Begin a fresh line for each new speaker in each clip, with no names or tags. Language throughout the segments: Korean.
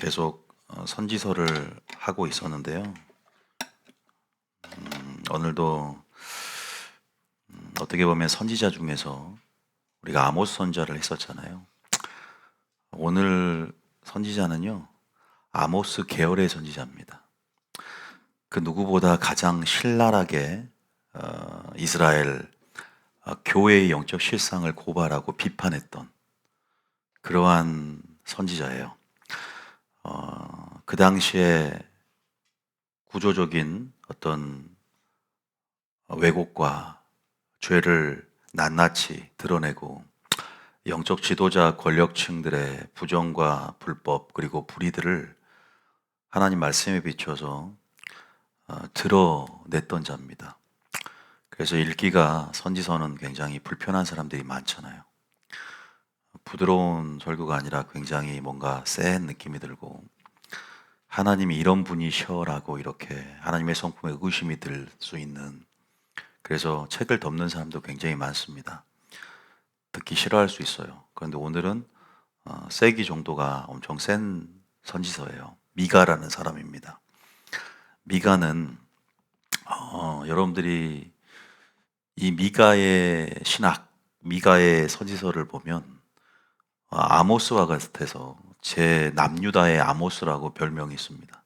계속 선지서를 하고 있었는데요. 오늘도 어떻게 보면 선지자 중에서 우리가 아모스 선지자를 했었잖아요. 오늘 선지자는요, 아모스 계열의 선지자입니다. 그 누구보다 가장 신랄하게 이스라엘 교회의 영적 실상을 고발하고 비판했던 그러한 선지자예요. 그 당시에 구조적인 어떤 왜곡과 죄를 낱낱이 드러내고 영적 지도자 권력층들의 부정과 불법 그리고 불의들을 하나님 말씀에 비춰서 드러냈던 자입니다. 그래서 읽기가 선지서는 굉장히 불편한 사람들이 많잖아요. 부드러운 설교가 아니라 굉장히 뭔가 센 느낌이 들고 하나님이 이런 분이셔라고 이렇게 하나님의 성품에 의구심이 들 수 있는, 그래서 책을 덮는 사람도 굉장히 많습니다. 듣기 싫어할 수 있어요. 그런데 오늘은 세기 정도가 엄청 센 선지서예요. 미가라는 사람입니다. 미가는 여러분들이 이 미가의 신학, 미가의 선지서를 보면 아모스와 같아서 제 남유다의 아모스라고 별명이 있습니다.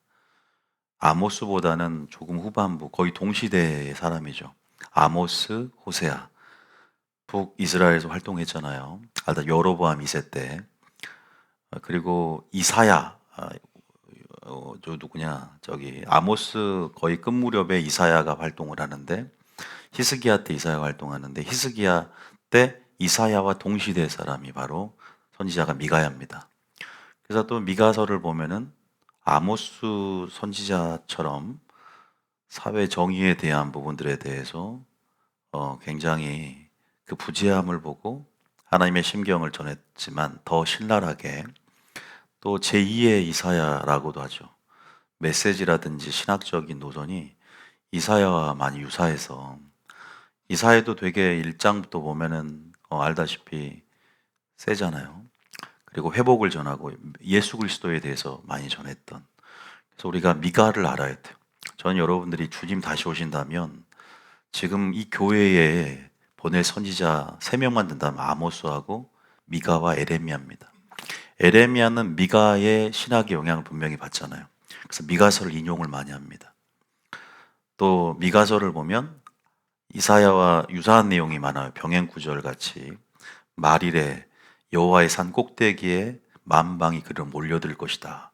아모스보다는 조금 후반부, 거의 동시대의 사람이죠. 아모스, 호세아. 북이스라엘에서 활동했잖아요. 여로보암 2세 때. 그리고 이사야, 저 누구냐, 저기 아모스 거의 끝 무렵에 이사야가 활동을 하는데, 히스기야 때 이사야가 활동하는데, 히스기야 때 이사야와 동시대 사람이 바로 선지자가 미가야입니다. 그래서 또 미가서를 보면은 아모스 선지자처럼 사회 정의에 대한 부분들에 대해서 굉장히 그 부재함을 보고 하나님의 심경을 전했지만 더 신랄하게, 또 제2의 이사야라고도 하죠. 메시지라든지 신학적인 노선이 이사야와 많이 유사해서, 이사야도 되게 1장부터 보면은 알다시피 세잖아요. 그리고 회복을 전하고 예수 그리스도에 대해서 많이 전했던. 그래서 우리가 미가를 알아야 돼요. 저는 여러분들이 주님 다시 오신다면 지금 이 교회에 보낼 선지자 3명만 된다면 아모스하고 미가와 에레미야입니다. 에레미야는 미가의 신학의 영향을 분명히 받잖아요. 그래서 미가서를 인용을 많이 합니다. 또 미가서를 보면 이사야와 유사한 내용이 많아요. 병행구절 같이 말일에 여호와의 산 꼭대기에 만방이 그를 몰려들 것이다.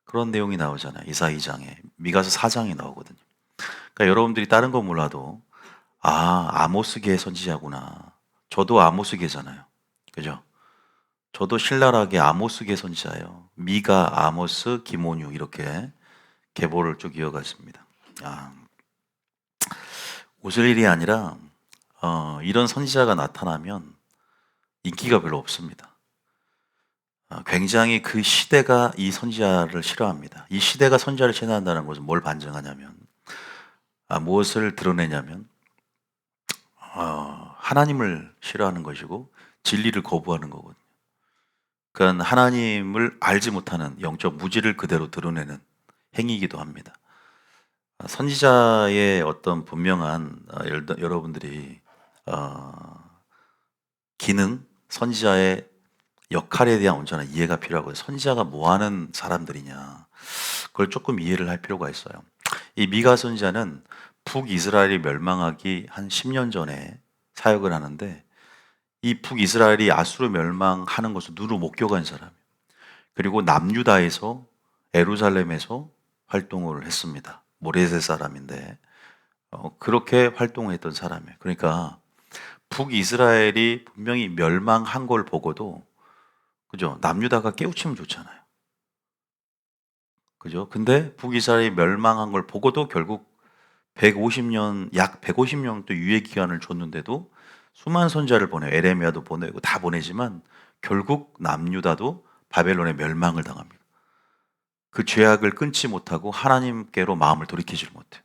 그런 내용이 나오잖아요. 이사 2장에. 미가서 4장에 나오거든요. 그러니까 여러분들이 다른 건 몰라도 아모스계 선지자구나. 저도 아모스계잖아요. 그죠? 저도 신랄하게 아모스계 선지자예요. 미가, 아모스, 기모뉴 이렇게 계보를 쭉 이어갔습니다. 웃을 일이 아니라 이런 선지자가 나타나면 인기가 별로 없습니다. 굉장히 그 시대가 이 선지자를 싫어합니다. 이 시대가 선지자를 싫어한다는 것은 뭘 반증하냐면, 무엇을 드러내냐면 하나님을 싫어하는 것이고 진리를 거부하는 거거든요. 그러니까 하나님을 알지 못하는 영적 무지를 그대로 드러내는 행위이기도 합니다. 선지자의 어떤 분명한 여러분들이 기능, 선지자의 역할에 대한 온전한 이해가 필요하고요. 선지자가 뭐 하는 사람들이냐, 그걸 조금 이해를 할 필요가 있어요. 이 미가 선지자는 북이스라엘이 멸망하기 한 10년 전에 사역을 하는데, 이 북이스라엘이 아수르 멸망하는 것을 눈으로 목격한 사람이에요. 그리고 남유다에서, 예루살렘에서 활동을 했습니다. 모레셋 사람인데 그렇게 활동했던 사람이에요. 그러니까 북이스라엘이 분명히 멸망한 걸 보고도, 그죠? 남유다가 깨우치면 좋잖아요. 그죠? 근데 북이스라엘이 멸망한 걸 보고도 결국 150년, 약 150년 또 유예 기간을 줬는데도 수많은 선지자를 보내요. 에레미야도 보내고 다 보내지만 결국 남유다도 바벨론의 멸망을 당합니다. 그 죄악을 끊지 못하고 하나님께로 마음을 돌이키질 못해요.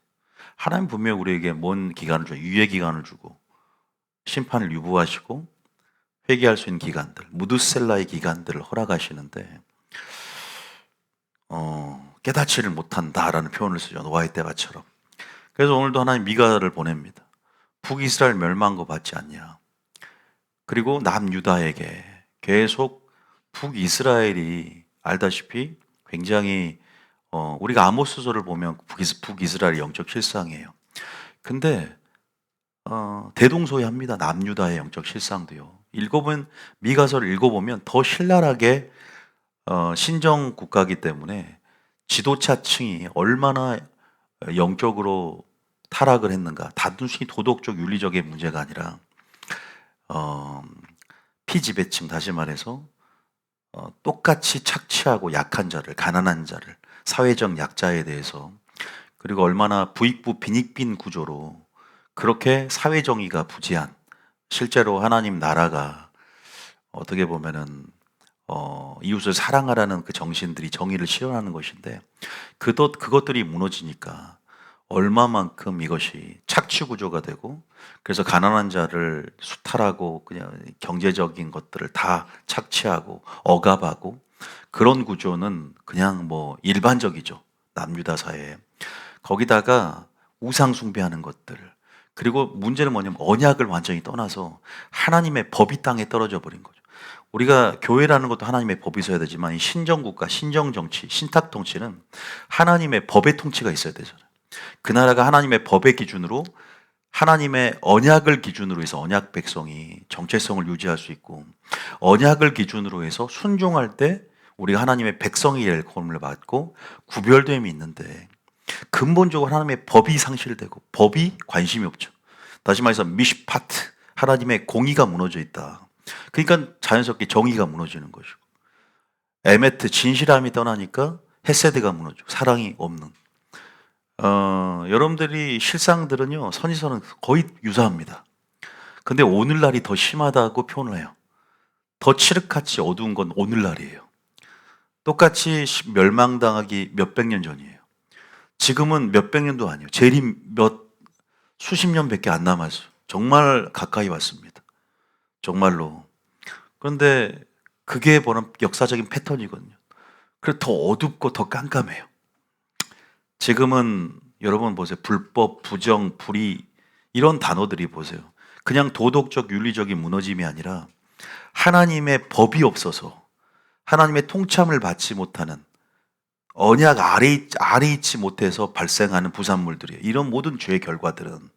하나님 분명히 우리에게 뭔 기간을 줘요. 유예 기간을 주고 심판을 유보하시고 회개할 수 있는 기간들, 무드셀라의 기간들을 허락하시는데, 깨닫지를 못한다라는 표현을 쓰죠. 노아의 때가처럼. 그래서 오늘도 하나님 미가를 보냅니다. 북이스라엘 멸망한 거 받지 않냐. 그리고 남유다에게 계속 북이스라엘이 알다시피 굉장히 우리가 아모스서를 보면 북이스라엘의 영적 실상이에요. 근데 대동소이합니다. 남유다의 영적 실상도요. 미가서를 읽어보면 더 신랄하게 신정 국가이기 때문에 지도자층이 얼마나 영적으로 타락을 했는가. 단순히 도덕적 윤리적인 문제가 아니라 피지배층, 다시 말해서 똑같이 착취하고 약한 자를, 가난한 자를, 사회적 약자에 대해서, 그리고 얼마나 부익부 빈익빈 구조로 그렇게 사회정의가 부재한, 실제로 하나님 나라가 어떻게 보면은 이웃을 사랑하라는 그 정신들이 정의를 실현하는 것인데, 그것들이 무너지니까 얼마만큼 이것이 착취 구조가 되고, 그래서 가난한 자를 수탈하고 그냥 경제적인 것들을 다 착취하고 억압하고, 그런 구조는 그냥 뭐 일반적이죠. 남유다 사회에. 거기다가 우상 숭배하는 것들. 그리고 문제는 뭐냐면 언약을 완전히 떠나서 하나님의 법이 땅에 떨어져 버린 거죠. 우리가 교회라는 것도 하나님의 법이 있어야 되지만 이 신정국가, 신정정치, 신탁통치는 하나님의 법의 통치가 있어야 되잖아요. 그 나라가 하나님의 법의 기준으로, 하나님의 언약을 기준으로 해서 언약 백성이 정체성을 유지할 수 있고, 언약을 기준으로 해서 순종할 때 우리가 하나님의 백성이 될 권을 받고 구별됨이 있는데, 근본적으로 하나님의 법이 상실되고 법이 관심이 없죠. 다시 말해서 미시파트, 하나님의 공의가 무너져 있다. 그러니까 자연스럽게 정의가 무너지는 것이고, 에메트, 진실함이 떠나니까 헤세드가 무너지고 사랑이 없는. 여러분들이 실상들은요, 선지서는 거의 유사합니다. 근데 오늘날이 더 심하다고 표현을 해요. 더 칠흑같이 어두운 건 오늘날이에요. 똑같이 멸망당하기 몇백 년 전이에요. 지금은 몇백 년도 아니에요. 재림 수십 년밖에 안 남았어요. 정말 가까이 왔습니다. 정말로. 그런데 그게 보는 역사적인 패턴이거든요. 그래서 더 어둡고 더 깜깜해요. 지금은 여러분 보세요. 불법, 부정, 불의, 이런 단어들이 보세요. 그냥 도덕적, 윤리적인 무너짐이 아니라 하나님의 법이 없어서, 하나님의 통참을 받지 못하는, 언약 아래 있지 못해서 발생하는 부산물들이에요. 이런 모든 죄의 결과들은.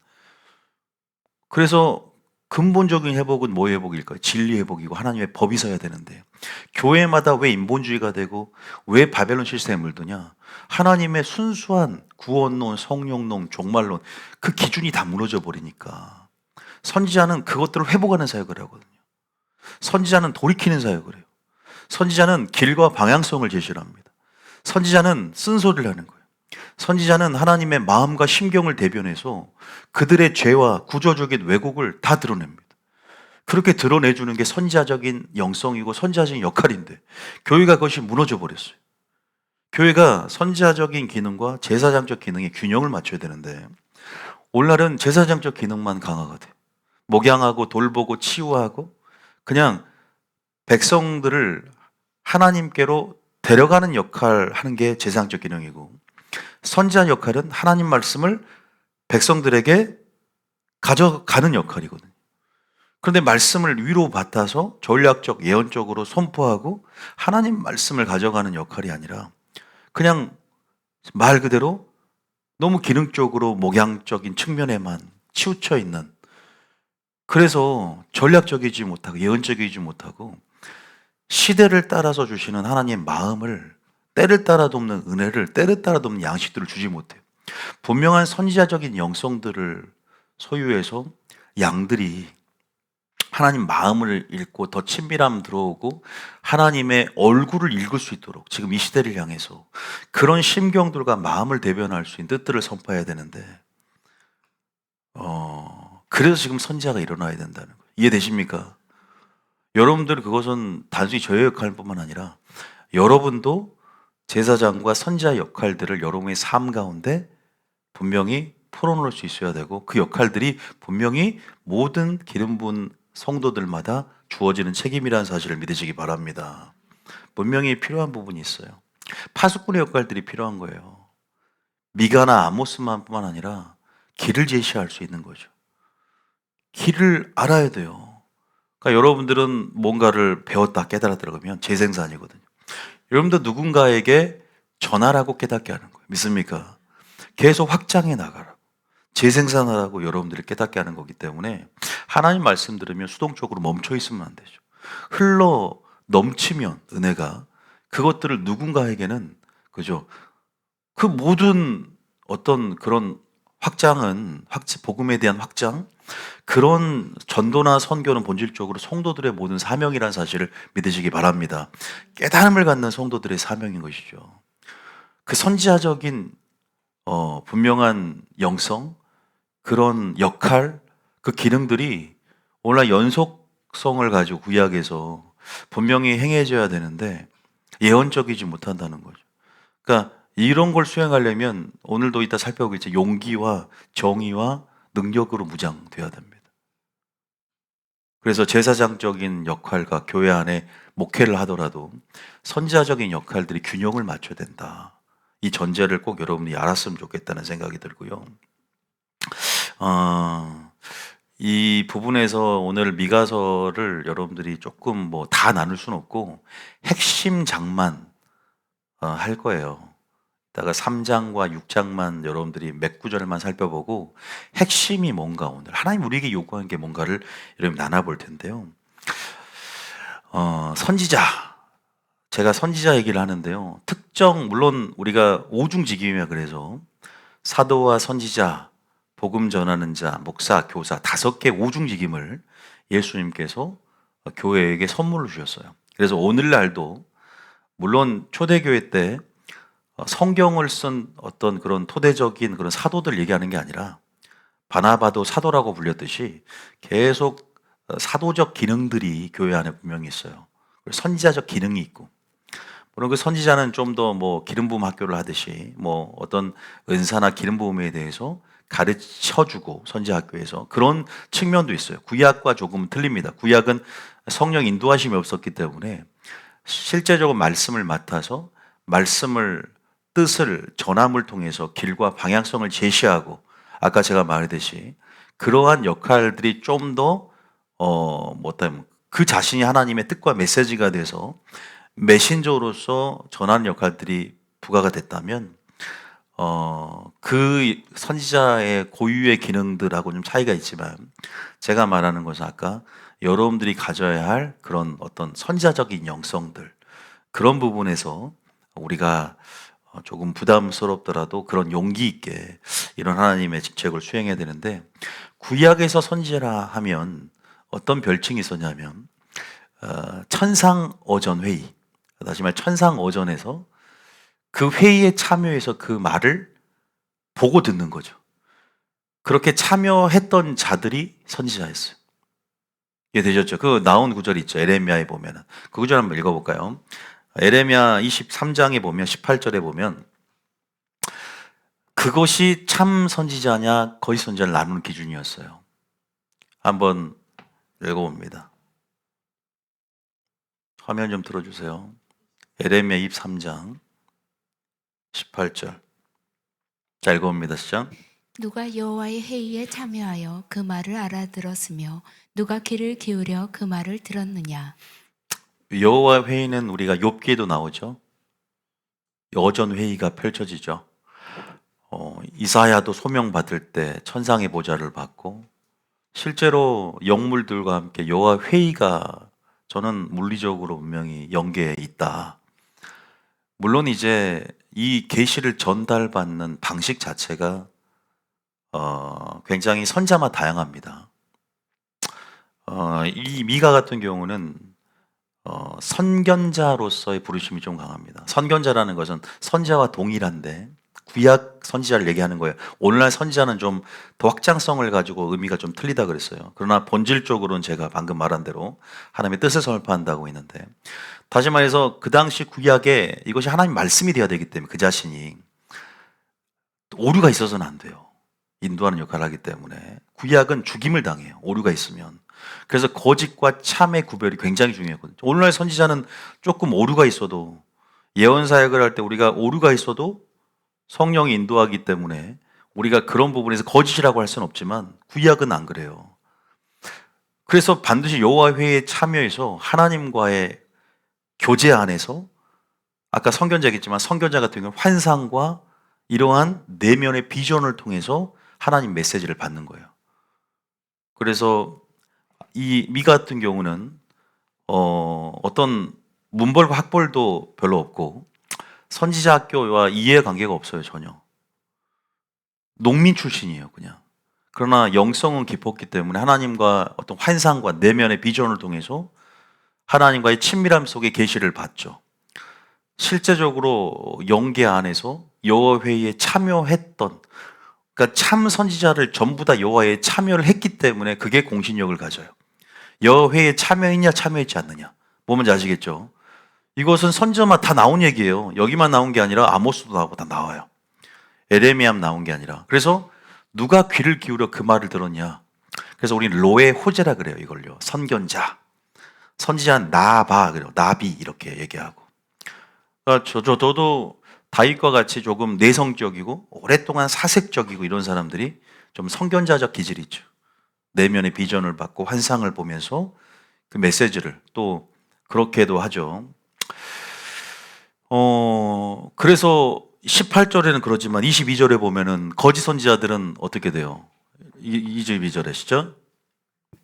그래서 근본적인 회복은 뭐의 회복일까요? 진리 회복이고 하나님의 법이 서야 되는데, 교회마다 왜 인본주의가 되고 왜 바벨론 시스템에 물드냐? 하나님의 순수한 구원론, 성령론, 종말론, 그 기준이 다 무너져 버리니까. 선지자는 그것들을 회복하는 사역을 하거든요. 선지자는 돌이키는 사역을 해요. 선지자는 길과 방향성을 제시를 합니다. 선지자는 쓴소리를 하는 거예요. 선지자는 하나님의 마음과 심경을 대변해서 그들의 죄와 구조적인 왜곡을 다 드러냅니다. 그렇게 드러내주는 게 선지자적인 영성이고 선지자적인 역할인데, 교회가 그것이 무너져 버렸어요. 교회가 선지자적인 기능과 제사장적 기능의 균형을 맞춰야 되는데, 오늘날은 제사장적 기능만 강화가 돼요. 목양하고 돌보고 치유하고 그냥 백성들을 하나님께로 데려가는 역할을 하는 게 제사장적 기능이고, 선지자 역할은 하나님 말씀을 백성들에게 가져가는 역할이거든요. 그런데 말씀을 위로 받아서 전략적, 예언적으로 선포하고 하나님 말씀을 가져가는 역할이 아니라 그냥 말 그대로 너무 기능적으로 목양적인 측면에만 치우쳐 있는, 그래서 전략적이지 못하고 예언적이지 못하고 시대를 따라서 주시는 하나님의 마음을, 때를 따라 돕는 은혜를, 때를 따라 돕는 양식들을 주지 못해요. 분명한 선지자적인 영성들을 소유해서 양들이 하나님 마음을 읽고 더 친밀함 들어오고 하나님의 얼굴을 읽을 수 있도록, 지금 이 시대를 향해서 그런 심경들과 마음을 대변할 수 있는 뜻들을 선포해야 되는데, 그래서 지금 선지자가 일어나야 된다는 거예요. 이해되십니까? 여러분들, 그것은 단순히 저의 역할뿐만 아니라 여러분도 제사장과 선지자 역할들을 여러분의 삶 가운데 분명히 풀어놓을 수 있어야 되고, 그 역할들이 분명히 모든 기름 부은 성도들마다 주어지는 책임이라는 사실을 믿으시기 바랍니다. 분명히 필요한 부분이 있어요. 파수꾼의 역할들이 필요한 거예요. 미가나 아모스만뿐만 아니라 길을 제시할 수 있는 거죠. 길을 알아야 돼요. 그러니까 여러분들은 뭔가를 배웠다 깨달았다 그러면 재생산이거든요. 여러분도 누군가에게 전하라고 깨닫게 하는 거예요. 믿습니까? 계속 확장해 나가라고. 재생산하라고 여러분들이 깨닫게 하는 거기 때문에 하나님 말씀 들으면 수동적으로 멈춰 있으면 안 되죠. 흘러 넘치면 은혜가 그것들을 누군가에게는 그죠? 그 모든 어떤 그런 확장은 복음에 대한 확장 그런 전도나 선교는 본질적으로 성도들의 모든 사명이라는 사실을 믿으시기 바랍니다. 깨달음을 갖는 성도들의 사명인 것이죠. 그 선지자적인 분명한 영성, 그런 역할, 그 기능들이 오늘날 연속성을 가지고 구약에서 분명히 행해져야 되는데 예언적이지 못한다는 거죠. 그러니까 이런 걸 수행하려면 오늘도 이따 살펴보겠지만 용기와 정의와 능력으로 무장돼야 됩니다. 그래서 제사장적인 역할과 교회 안에 목회를 하더라도 선지자적인 역할들이 균형을 맞춰야 된다. 이 전제를 꼭 여러분이 알았으면 좋겠다는 생각이 들고요. 이 부분에서 오늘 미가서를 여러분들이 조금 뭐 다 나눌 수는 없고 핵심 장만 할 거예요. 이따가 3장과 6장만 여러분들이 몇 구절만 살펴보고 핵심이 뭔가 오늘 하나님 우리에게 요구하는 게 뭔가를 여러분 나눠볼 텐데요. 선지자 제가 선지자 얘기를 하는데요. 특정 물론 우리가 오중직임이야 그래서 사도와 선지자, 복음 전하는 자, 목사, 교사 5개 오중직임을 예수님께서 교회에게 선물로 주셨어요. 그래서 오늘날도 물론 초대교회 때 성경을 쓴 어떤 그런 토대적인 그런 사도들 얘기하는 게 아니라 바나바도 사도라고 불렸듯이 계속 사도적 기능들이 교회 안에 분명히 있어요. 선지자적 기능이 있고 물론 그 선지자는 좀 더 뭐 기름 부음 학교를 하듯이 뭐 어떤 은사나 기름 부음에 대해서 가르쳐 주고 선지자 학교에서 그런 측면도 있어요. 구약과 조금 틀립니다. 구약은 성령 인도하심이 없었기 때문에 실제적으로 말씀을 맡아서 말씀을 뜻을 전함을 통해서 길과 방향성을 제시하고 아까 제가 말했듯이 그러한 역할들이 좀 더 그 자신이 하나님의 뜻과 메시지가 돼서 메신저로서 전하는 역할들이 부과가 됐다면 그 선지자의 고유의 기능들하고 좀 차이가 있지만 제가 말하는 것은 아까 여러분들이 가져야 할 그런 어떤 선지자적인 영성들 그런 부분에서 우리가 조금 부담스럽더라도 그런 용기 있게 이런 하나님의 직책을 수행해야 되는데 구약에서 선지자라 하면 어떤 별칭이 있었냐면 천상어전회의 다시 말 천상어전에서 그 회의에 참여해서 그 말을 보고 듣는 거죠. 그렇게 참여했던 자들이 선지자였어요. 이해되셨죠? 그 나온 구절이 있죠. 에레미야에 보면은. 그 구절 한번 읽어볼까요? 에레미야 23장에 보면 18절에 보면 그것이 참 선지자냐 거짓 선지자를 나누는 기준이었어요. 한번 읽어봅니다. 화면 좀 틀어주세요. 에레미야 23장 18절. 자, 읽어봅니다. 시작.
누가 여호와의 회의에 참여하여 그 말을 알아들었으며 누가 귀를 기울여 그 말을 들었느냐.
여호와 회의는 우리가 욥기에도 나오죠. 여전 회의가 펼쳐지죠. 이사야도 소명 받을 때 천상의 보좌를 받고 실제로 영물들과 함께 여호와 회의가 저는 물리적으로 분명히 연계해 있다. 물론 이제 이 계시를 전달받는 방식 자체가 굉장히 선자마다 다양합니다. 이 미가 같은 경우는 선견자로서의 부르심이 좀 강합니다. 선견자라는 것은 선지자와 동일한데 구약 선지자를 얘기하는 거예요. 오늘날 선지자는 좀 더 확장성을 가지고 의미가 좀 틀리다 그랬어요. 그러나 본질적으로는 제가 방금 말한 대로 하나님의 뜻을 선포한다고 했는데 다시 말해서 그 당시 구약에 이것이 하나님의 말씀이 되어야 되기 때문에 그 자신이 오류가 있어서는 안 돼요. 인도하는 역할을 하기 때문에 구약은 죽임을 당해요. 오류가 있으면. 그래서 거짓과 참의 구별이 굉장히 중요하거든요. 오늘날 선지자는 조금 오류가 있어도 예언 사역을 할 때 우리가 오류가 있어도 성령이 인도하기 때문에 우리가 그런 부분에서 거짓이라고 할 수는 없지만 구약은 안 그래요. 그래서 반드시 여호와 회의에 참여해서 하나님과의 교제 안에서 아까 선견자 얘기했지만 선견자 같은 경우는 환상과 이러한 내면의 비전을 통해서 하나님 메시지를 받는 거예요. 그래서 이 미 같은 경우는 어떤 문벌과 학벌도 별로 없고 선지자 학교와 이해관계가 없어요, 전혀. 농민 출신이에요, 그냥. 그러나 영성은 깊었기 때문에 하나님과 어떤 환상과 내면의 비전을 통해서 하나님과의 친밀함 속에 계시를 받죠. 실제적으로 영계 안에서 여호와 회의에 참여했던, 그러니까 참 선지자를 전부 다 여호와에 참여를 했기 때문에 그게 공신력을 가져요. 여호와 회의에 참여했냐 참여했지 않느냐. 뭔지 아시겠죠? 이것은 선지자만 다 나온 얘기예요. 여기만 나온 게 아니라 아모스도 나오고 다 나와요. 에레미야 나온 게 아니라. 그래서 누가 귀를 기울여 그 말을 들었냐. 그래서 우리는 로의 호재라 그래요, 이걸요. 선견자. 선지자는 나바 그래요. 나비 이렇게 얘기하고. 그러니까 저도 다윗과 같이 조금 내성적이고 오랫동안 사색적이고 이런 사람들이 좀 선견자적 기질이 있죠. 내면의 비전을 받고 환상을 보면서 그 메시지를 또 그렇게도 하죠. 그래서 18절에는 그러지만 22절에 보면은 거짓 선지자들은 어떻게 돼요? 22절에 시죠?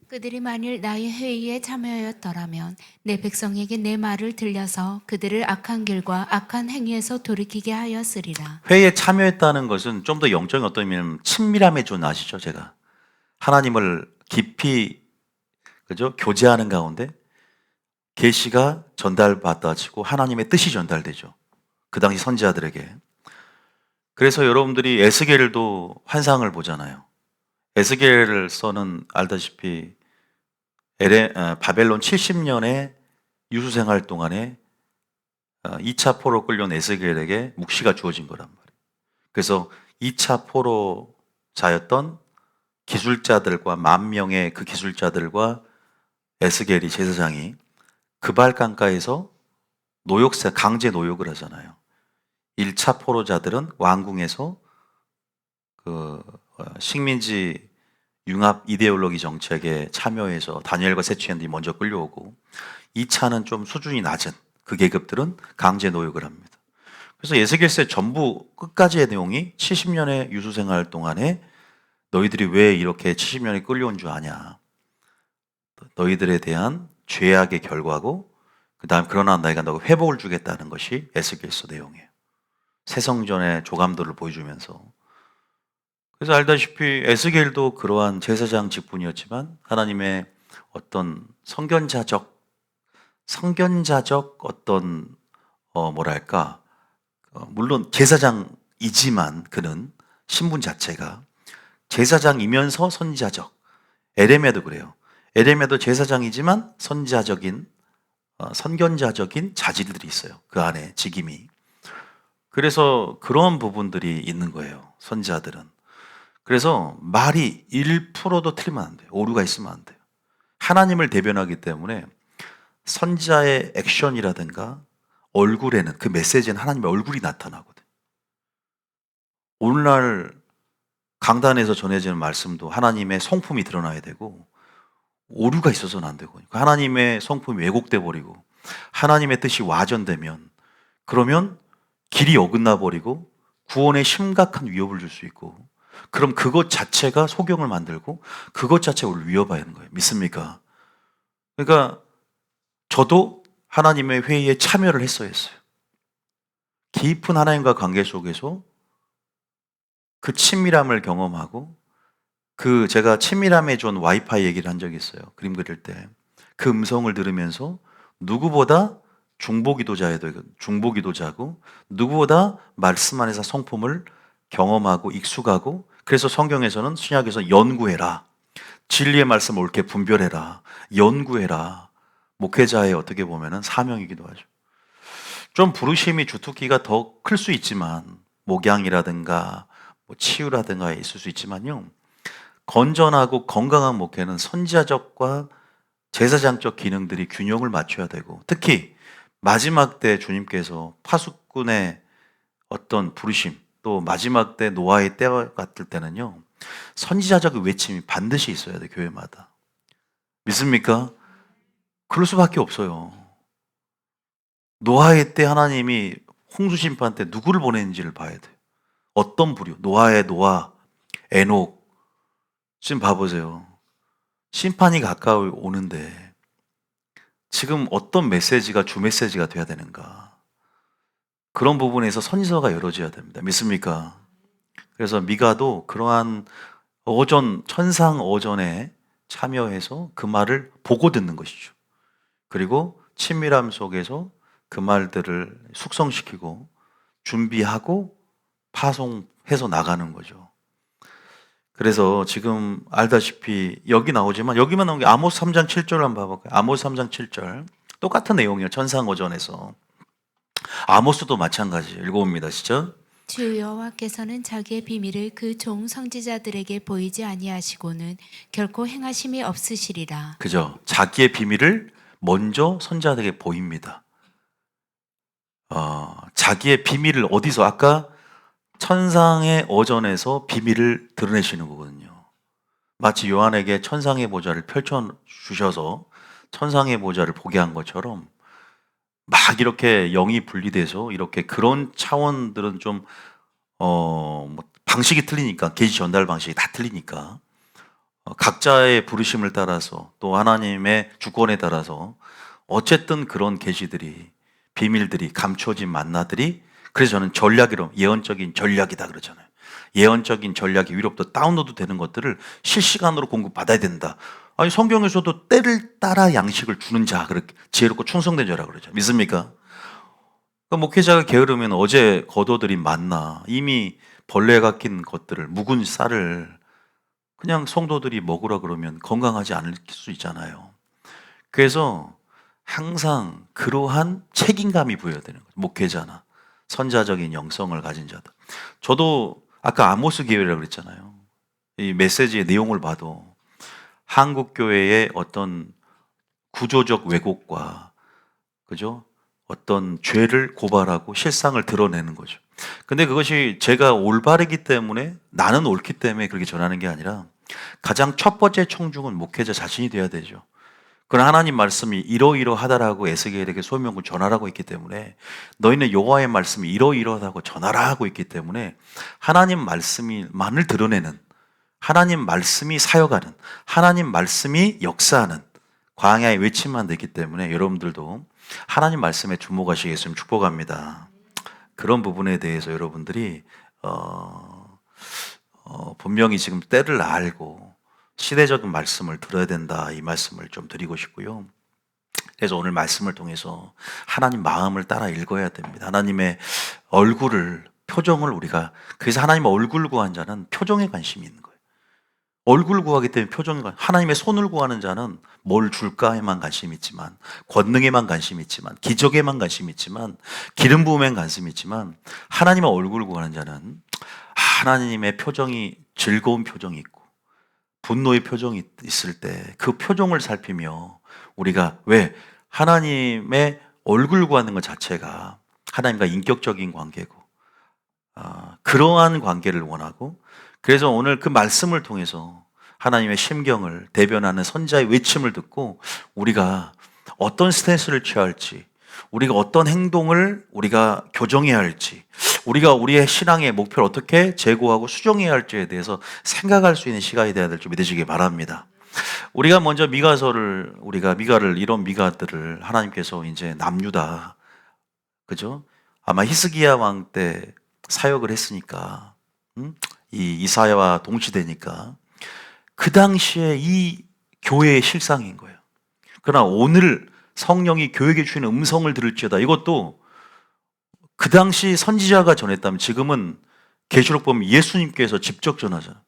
그들이 만일 나의 회의에 참여하였더라면 내 백성에게 내 말을 들려서 그들을 악한 길과 악한 행위에서 돌이키게 하였으리라.
회의에 참여했다는 것은 좀 더 영적인 어떤 의미는 친밀함의 존 아시죠? 제가 하나님을 깊이 그죠? 교제하는 가운데 계시가 전달받아지고 하나님의 뜻이 전달되죠. 그 당시 선지자들에게. 그래서 여러분들이 에스겔도 환상을 보잖아요. 에스겔을 써는 알다시피 바벨론 70년의 유수생활 동안에 2차 포로 끌려온 에스겔에게 묵시가 주어진 거란 말이에요. 그래서 2차 포로자였던 기술자들과 10,000명의 그 기술자들과 에스겔이 제사장이 그발강가에서 강제 노역을 하잖아요. 1차 포로자들은 왕궁에서 그 식민지 융합 이데올로기 정책에 참여해서 다니엘과 세치엔들이 먼저 끌려오고 2차는 좀 수준이 낮은 그 계급들은 강제 노역을 합니다. 그래서 에스겔서의 전부 끝까지의 내용이 70년의 유수생활 동안에 너희들이 왜 이렇게 70년이 끌려온 줄 아냐. 너희들에 대한 죄악의 결과고 그 다음 그러나 내가 너가 회복을 주겠다는 것이 에스겔서 내용이에요. 새성전의 조감도를 보여주면서 그래서 알다시피 에스겔도 그러한 제사장 직분이었지만 하나님의 어떤 선견자적 어떤 물론 제사장이지만 그는 신분 자체가 제사장이면서 선지자적. 에레미야도 그래요. 에레미야도 제사장이지만 선견자적인 자질들이 있어요. 그 안에 직임이. 그래서 그런 부분들이 있는 거예요. 선지자들은. 그래서 말이 1%도 틀리면 안 돼요. 오류가 있으면 안 돼요. 하나님을 대변하기 때문에 선지자의 액션이라든가 얼굴에는 그 메시지에는 하나님의 얼굴이 나타나거든. 오늘날 강단에서 전해지는 말씀도 하나님의 성품이 드러나야 되고 오류가 있어서는 안 되고 하나님의 성품이 왜곡돼 버리고 하나님의 뜻이 와전되면 그러면 길이 어긋나 버리고 구원에 심각한 위협을 줄 수 있고 그럼 그것 자체가 소경을 만들고 그것 자체가 우리를 위협하는 거예요. 믿습니까? 그러니까 저도 하나님의 회의에 참여를 했어요. 깊은 하나님과 관계 속에서 그 친밀함을 경험하고 제가 친밀함에 준 와이파이 얘기를 한 적이 있어요. 그림 그릴 때. 그 음성을 들으면서 누구보다 중보기도자고 누구보다 말씀 안에서 성품을 경험하고 익숙하고 그래서 성경에서는 신약에서 연구해라. 진리의 말씀을 옳게 분별해라. 연구해라. 목회자의 어떻게 보면은 사명이기도 하죠. 좀 부르심이 주특기가 더 클 수 있지만 목양이라든가 치유라든가 있을 수 있지만요. 건전하고 건강한 목회는 선지자적과 제사장적 기능들이 균형을 맞춰야 되고 특히 마지막 때 주님께서 파수꾼의 어떤 부르심, 또 마지막 때 노아의 때 같을 때는요, 선지자적 외침이 반드시 있어야 돼, 교회마다. 믿습니까? 그럴 수밖에 없어요. 노아의 때 하나님이 홍수 심판 때 누구를 보냈는지를 봐야 돼요. 어떤 부류, 노아의 노아, 에녹. 지금 봐보세요. 심판이 가까이 오는데 지금 어떤 메시지가 주 메시지가 돼야 되는가. 그런 부분에서 선지서가 열어져야 됩니다. 믿습니까? 그래서 미가도 그러한 천상 어전에 참여해서 그 말을 보고 듣는 것이죠. 그리고 친밀함 속에서 그 말들을 숙성시키고 준비하고 파송해서 나가는 거죠. 그래서 지금 알다시피 여기 나오지만 여기만 나온 게 아모스 3장 7절 한번 봐볼까요? 아모스 3장 7절. 똑같은 내용이에요. 천상어전에서. 아모스도 마찬가지. 읽어봅니다. 시죠.
주 여호와께서는 자기의 비밀을 그 종 선지자들에게 보이지 아니하시고는 결코 행하심이 없으시리라.
그죠? 자기의 비밀을 먼저 선지자들에게 보입니다. 자기의 비밀을 어디서? 아까 천상의 어전에서 비밀을 드러내시는 거거든요. 마치 요한에게 천상의 보좌를 펼쳐주셔서 천상의 보좌를 보게 한 것처럼 막 이렇게 영이 분리돼서 이렇게 그런 차원들은 좀, 방식이 틀리니까, 계시 전달 방식이 다 틀리니까, 각자의 부르심을 따라서 또 하나님의 주권에 따라서 어쨌든 그런 계시들이, 비밀들이, 감춰진 만나들이, 그래서 저는 전략이로, 예언적인 전략이다 그러잖아요. 예언적인 전략이 위로부터 다운로드 되는 것들을 실시간으로 공급받아야 된다. 아니, 성경에서도 때를 따라 양식을 주는 자, 그렇게 지혜롭고 충성된 자라 그러죠. 믿습니까? 그러니까 목회자가 게으르면 어제 거둬들인 만나, 이미 벌레가 낀 것들을, 묵은 쌀을 그냥 성도들이 먹으라 그러면 건강하지 않을 수 있잖아요. 그래서 항상 그러한 책임감이 부여야 되는 거죠. 목회자나 선자적인 영성을 가진 자들. 저도 아까 아모스 기회라고 그랬잖아요. 이 메시지의 내용을 봐도 한국 교회의 어떤 구조적 왜곡과, 그죠? 어떤 죄를 고발하고 실상을 드러내는 거죠. 근데 그것이 제가 올바르기 때문에, 나는 옳기 때문에 그렇게 전하는 게 아니라 가장 첫 번째 청중은 목회자 자신이 돼야 되죠. 그러나 하나님 말씀이 이러이러하다라고 에스겔에게 소명을 전하라고 했기 때문에, 너희는 여호와의 말씀이 이러이러하다고 전하라 하고 있기 때문에 하나님 말씀만을 드러내는, 하나님 말씀이 사역하는, 하나님 말씀이 역사하는 광야의 외침만 되기 때문에 여러분들도 하나님 말씀에 주목하시겠으면 축복합니다. 그런 부분에 대해서 여러분들이 분명히 지금 때를 알고 시대적인 말씀을 들어야 된다, 이 말씀을 좀 드리고 싶고요. 그래서 오늘 말씀을 통해서 하나님 마음을 따라 읽어야 됩니다. 하나님의 얼굴을, 표정을 우리가, 그래서 하나님의 얼굴 구한 자는 표정에 관심이 있는 거예요. 얼굴 구하기 때문에 표정에 하나님의 손을 구하는 자는 뭘 줄까에만 관심이 있지만, 권능에만 관심이 있지만, 기적에만 관심이 있지만, 기름 부음에만 관심이 있지만, 하나님의 얼굴 구하는 자는 하나님의 표정이, 즐거운 표정이 있고 분노의 표정이 있을 때 그 표정을 살피며 우리가, 왜? 하나님의 얼굴 구하는 것 자체가 하나님과 인격적인 관계고, 그러한 관계를 원하고, 그래서 오늘 그 말씀을 통해서 하나님의 심경을 대변하는 선자의 외침을 듣고 우리가 어떤 스탠스를 취할지, 우리가 어떤 행동을 우리가 교정해야 할지, 우리가 우리의 신앙의 목표를 어떻게 제고하고 수정해야 할지에 대해서 생각할 수 있는 시간이 되어야 될 줄 믿으시기 바랍니다. 우리가 먼저 미가를, 이런 미가들을 하나님께서 이제 남유다, 그죠? 아마 히스기야 왕 때 사역을 했으니까, 이 이사야와 동시대니까 그 당시에 이 교회의 실상인 거예요. 그러나 오늘 성령이 교회에게 주시는 음성을 들을지어다, 이것도 그 당시 선지자가 전했다면 지금은 계시록 보면 예수님께서 직접 전하잖아요.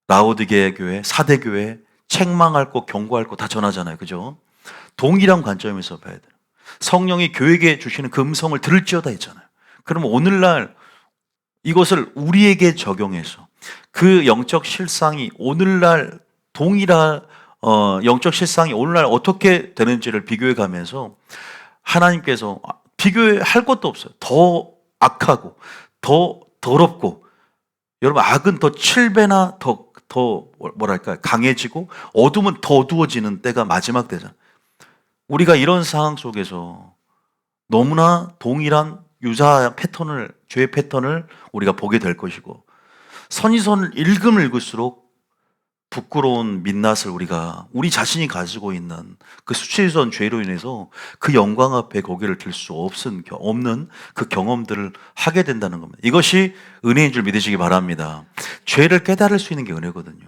라오디게아 교회, 사대 교회, 책망할 것, 경고할 것 다 전하잖아요. 그죠? 동일한 관점에서 봐야 돼요. 성령이 교회에게 주시는 그 음성을 들을지어다 했잖아요. 그러면 오늘날 이것을 우리에게 적용해서 그 영적 실상이 오늘날 영적 실상이 오늘날 어떻게 되는지를 비교해 가면서 하나님께서 비교할 것도 없어요. 더 악하고 더 더럽고, 여러분 악은 더 7배나 더 뭐랄까 강해지고 어둠은 더 어두워지는 때가 마지막 때잖아요. 우리가 이런 상황 속에서 너무나 동일한 유사한 패턴을, 죄의 패턴을 우리가 보게 될 것이고, 선지서를 읽으면 읽을수록 부끄러운 민낯을 우리 자신이 가지고 있는 그 수치스러운 죄로 인해서 그 영광 앞에 고개를 들 수 없는 그 경험들을 하게 된다는 겁니다. 이것이 은혜인 줄 믿으시기 바랍니다. 죄를 깨달을 수 있는 게 은혜거든요.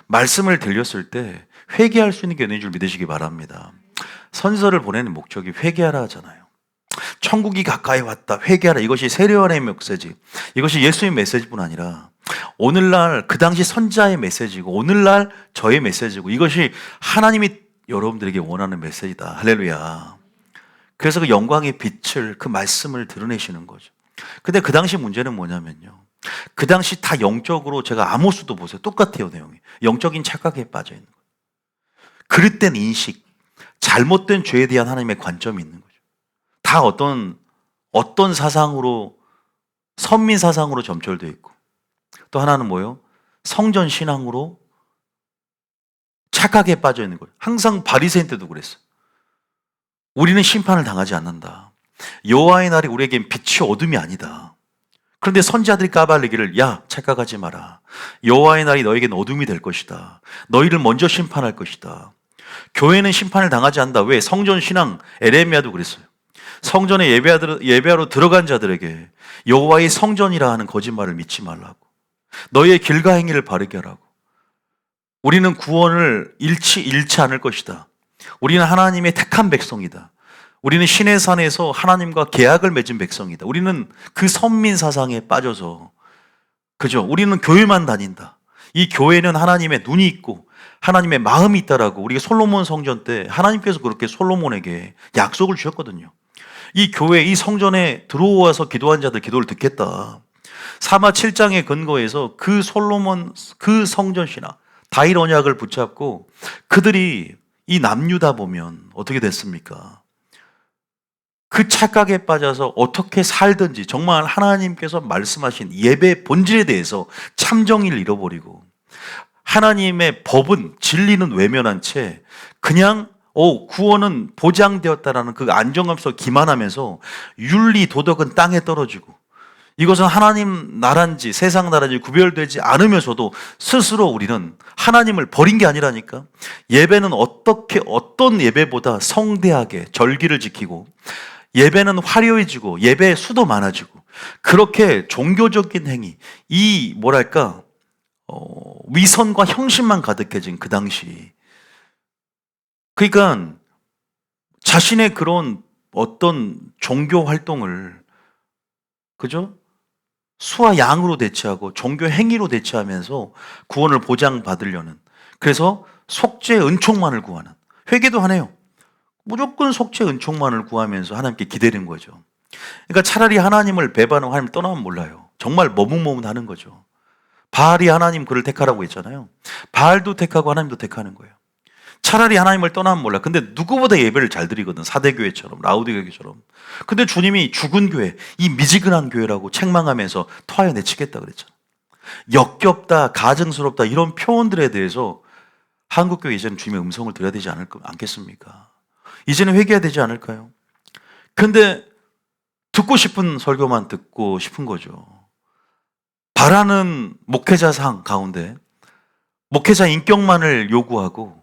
말씀을 들렸을 때 회개할 수 있는 게 은혜인 줄 믿으시기 바랍니다. 선지서를 보내는 목적이 회개하라 하잖아요. 천국이 가까이 왔다, 회개하라. 이것이 세례요한의 메시지, 이것이 예수의 메시지뿐 아니라 오늘날 그 당시 선지자의 메시지고 오늘날 저의 메시지고, 이것이 하나님이 여러분들에게 원하는 메시지다. 할렐루야. 그래서 그 영광의 빛을, 그 말씀을 드러내시는 거죠. 근데 그 당시 문제는 뭐냐면요, 그 당시 다 영적으로, 제가 아모스도 보세요. 똑같아요, 내용이. 영적인 착각에 빠져 있는 거예요. 그릇된 인식, 잘못된 죄에 대한 하나님의 관점이 있는 거죠. 다 어떤 사상으로, 선민 사상으로 점철되어 있고, 또 하나는 뭐예요? 성전 신앙으로 착각에 빠져 있는 거예요. 항상 바리새인 때도 그랬어요. 우리는 심판을 당하지 않는다. 여호와의 날이 우리에겐 빛이 어둠이 아니다. 그런데 선지자들이 까발리기를, 야, 착각하지 마라. 여호와의 날이 너에겐 어둠이 될 것이다. 너희를 먼저 심판할 것이다. 교회는 심판을 당하지 않는다. 왜? 성전 신앙, 에레미야도 그랬어요. 성전에 예배하러 들어간 자들에게 여호와의 성전이라 하는 거짓말을 믿지 말라고. 너희의 길과 행위를 바르게 하라고. 우리는 구원을 잃지 않을 것이다. 우리는 하나님의 택한 백성이다. 우리는 신의 산에서 하나님과 계약을 맺은 백성이다. 우리는 그 선민 사상에 빠져서, 그죠? 우리는 교회만 다닌다. 이 교회는 하나님의 눈이 있고 하나님의 마음이 있다라고, 우리가 솔로몬 성전 때 하나님께서 그렇게 솔로몬에게 약속을 주셨거든요. 이 교회, 이 성전에 들어와서 기도한 자들 기도를 듣겠다. 사마 7장의 근거에서 그 솔로몬, 그 성전 신앙, 다윗 언약을 붙잡고 그들이 이 남유다 보면 어떻게 됐습니까? 그 착각에 빠져서 어떻게 살든지, 정말 하나님께서 말씀하신 예배 본질에 대해서 참정의를 잃어버리고, 하나님의 법은, 진리는 외면한 채 그냥 구원은 보장되었다라는 그 안정감 속에 기만하면서 윤리, 도덕은 땅에 떨어지고, 이것은 하나님 나라인지 세상 나라인지 구별되지 않으면서도 스스로 우리는 하나님을 버린 게 아니라니까. 예배는 어떤 예배보다 성대하게 절기를 지키고, 예배는 화려해지고, 예배의 수도 많아지고, 그렇게 종교적인 행위, 이 뭐랄까 위선과 형식만 가득해진 그 당시, 그러니까 자신의 그런 어떤 종교 활동을, 그죠? 수와 양으로 대체하고 종교 행위로 대체하면서 구원을 보장받으려는, 그래서 속죄 은총만을 구하는, 회개도 하네요. 무조건 속죄 은총만을 구하면서 하나님께 기대는 거죠. 그러니까 차라리 하나님을 배반하고 하나님을 떠나면 몰라요. 정말 머뭇머뭇하는 거죠. 바알이 하나님 그를 택하라고 했잖아요. 바알도 택하고 하나님도 택하는 거예요. 차라리 하나님을 떠나면 몰라. 근데 누구보다 예배를 잘 드리거든. 사대교회처럼, 라우디게교처럼. 근데 주님이 죽은 교회, 이 미지근한 교회라고 책망하면서 토하여 내치겠다 그랬잖아요. 역겹다, 가증스럽다, 이런 표현들에 대해서 한국교회 이제는 주님의 음성을 들어야 되지 않겠습니까? 이제는 회개해야 되지 않을까요? 근데 듣고 싶은 설교만 듣고 싶은 거죠. 바라는 목회자상 가운데 목회자 인격만을 요구하고,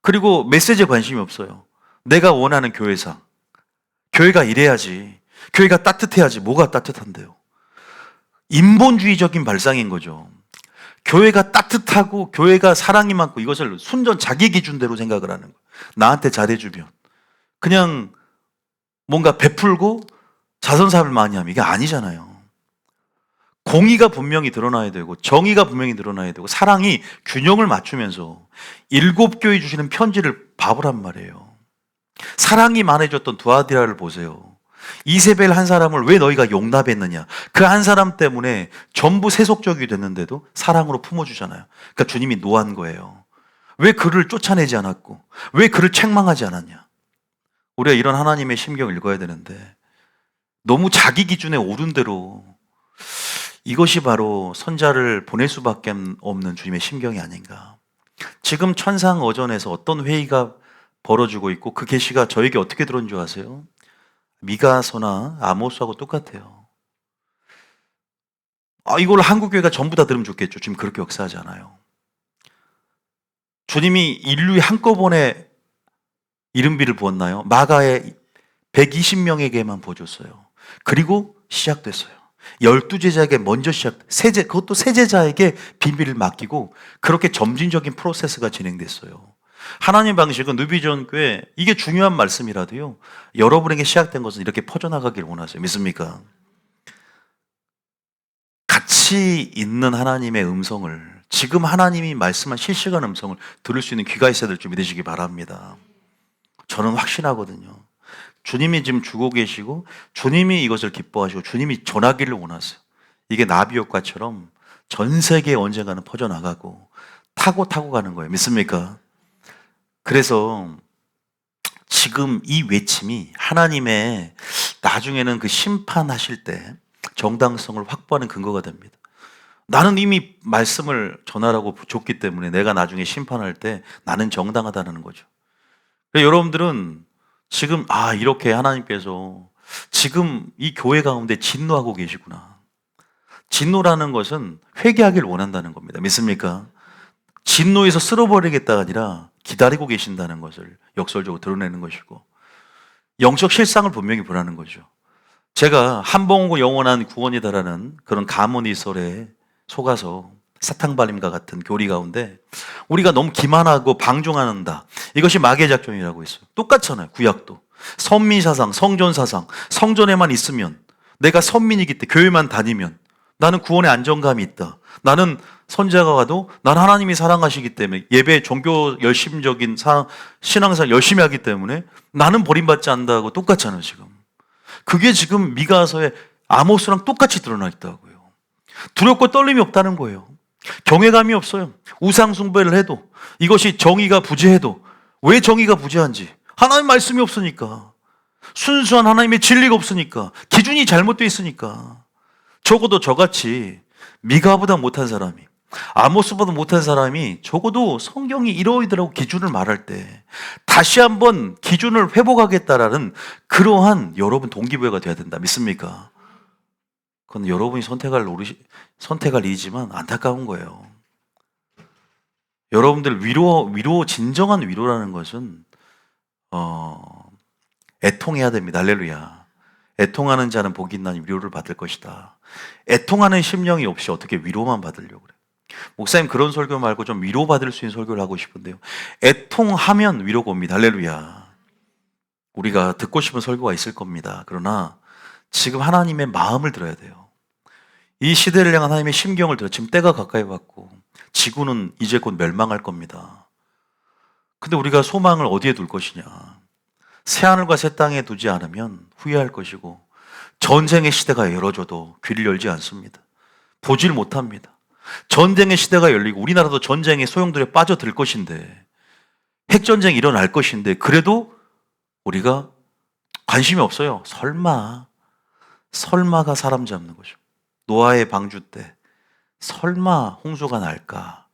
그리고 메시지에 관심이 없어요. 내가 원하는 교회상, 교회가 이래야지, 교회가 따뜻해야지. 뭐가 따뜻한데요? 인본주의적인 발상인 거죠. 교회가 따뜻하고 교회가 사랑이 많고, 이것을 순전 자기 기준대로 생각을 하는 거예요. 나한테 잘해주면 그냥 뭔가 베풀고 자선사업을 많이 하면, 이게 아니잖아요. 공의가 분명히 드러나야 되고 정의가 분명히 드러나야 되고, 사랑이 균형을 맞추면서, 일곱 교회 주시는 편지를 봐보란 말이에요. 사랑이 많아졌던 두아디라를 보세요. 이세벨 한 사람을 왜 너희가 용납했느냐? 그 한 사람 때문에 전부 세속적이 됐는데도 사랑으로 품어주잖아요. 그러니까 주님이 노한 거예요. 왜 그를 쫓아내지 않았고, 왜 그를 책망하지 않았냐? 우리가 이런 하나님의 심경 읽어야 되는데 너무 자기 기준에 옳은 대로 이것이 바로 선자를 보낼 수밖에 없는 주님의 심경이 아닌가. 지금 천상어전에서 어떤 회의가 벌어지고 있고 그 계시가 저에게 어떻게 들어온 줄 아세요? 미가서나 아모스하고 똑같아요. 이걸 한국교회가 전부 다 들으면 좋겠죠. 지금 그렇게 역사하지 않아요. 주님이 인류에 한꺼번에 이른비를 부었나요? 마가의 120명에게만 부어줬어요. 그리고 시작됐어요. 12제자에게 먼저 그것도 세 제자에게 비밀을 맡기고 그렇게 점진적인 프로세스가 진행됐어요. 하나님 방식은 누비전 교회, 이게 중요한 말씀이라도요, 여러분에게 시작된 것은 이렇게 퍼져나가기를 원하세요. 믿습니까? 같이 있는 하나님의 음성을, 지금 하나님이 말씀한 실시간 음성을 들을 수 있는 귀가 있어야 될 줄 믿으시기 바랍니다. 저는 확신하거든요. 주님이 지금 주고 계시고 주님이 이것을 기뻐하시고 주님이 전하기를 원하세요. 이게 나비 효과처럼 전 세계에 언젠가는 퍼져나가고 타고 가는 거예요. 믿습니까? 그래서 지금 이 외침이 하나님의 나중에는 그 심판하실 때 정당성을 확보하는 근거가 됩니다. 나는 이미 말씀을 전하라고 줬기 때문에 내가 나중에 심판할 때 나는 정당하다는 거죠. 여러분들은 지금 이렇게 하나님께서 지금 이 교회 가운데 진노하고 계시구나. 진노라는 것은 회개하기를 원한다는 겁니다. 믿습니까? 진노에서 쓸어버리겠다가 아니라 기다리고 계신다는 것을 역설적으로 드러내는 것이고, 영적 실상을 분명히 보라는 거죠. 제가 한번 영원한 구원이다라는 그런 가문이설에 속아서 사탕발림과 같은 교리 가운데 우리가 너무 기만하고 방종한다, 이것이 마귀의 작전이라고 했어요. 똑같잖아요. 구약도 선민사상, 성전사상, 성전에만 있으면, 내가 선민이기 때문에 교회만 다니면 나는 구원의 안정감이 있다, 나는 선자가 와도 난 하나님이 사랑하시기 때문에 예배, 종교 열심적인 신앙생활 열심히 하기 때문에 나는 버림받지 않는다고 똑같잖아요. 지금 그게 지금 미가서의 아모스랑 똑같이 드러나 있다고요. 두렵고 떨림이 없다는 거예요. 경외감이 없어요. 우상 숭배를 해도, 이것이 정의가 부재해도, 왜 정의가 부재한지, 하나님 말씀이 없으니까, 순수한 하나님의 진리가 없으니까, 기준이 잘못되어 있으니까. 적어도 저같이 미가보다 못한 사람이, 아모스보다 못한 사람이 적어도 성경이 이러이더라고 기준을 말할 때 다시 한번 기준을 회복하겠다라는 그러한 여러분 동기부여가 돼야 된다. 믿습니까? 그건 여러분이 선택할 일이지만 안타까운 거예요. 여러분들 진정한 위로라는 것은 애통해야 됩니다. 할렐루야. 애통하는 자는 복이 있나니 위로를 받을 것이다. 애통하는 심령이 없이 어떻게 위로만 받으려고 그래. 목사님, 그런 설교 말고 좀 위로받을 수 있는 설교를 하고 싶은데요, 애통하면 위로가 옵니다. 할렐루야. 우리가 듣고 싶은 설교가 있을 겁니다. 그러나 지금 하나님의 마음을 들어야 돼요. 이 시대를 향한 하나님의 심경을 들어. 지금 때가 가까이 왔고 지구는 이제 곧 멸망할 겁니다. 근데 우리가 소망을 어디에 둘 것이냐? 새하늘과 새 땅에 두지 않으면 후회할 것이고, 전쟁의 시대가 열어줘도 귀를 열지 않습니다. 보질 못합니다. 전쟁의 시대가 열리고 우리나라도 전쟁의 소용돌이에 빠져들 것인데, 핵전쟁이 일어날 것인데, 그래도 우리가 관심이 없어요. 설마가 사람 잡는 거죠. 노아의 방주 때 설마 홍수가 날까?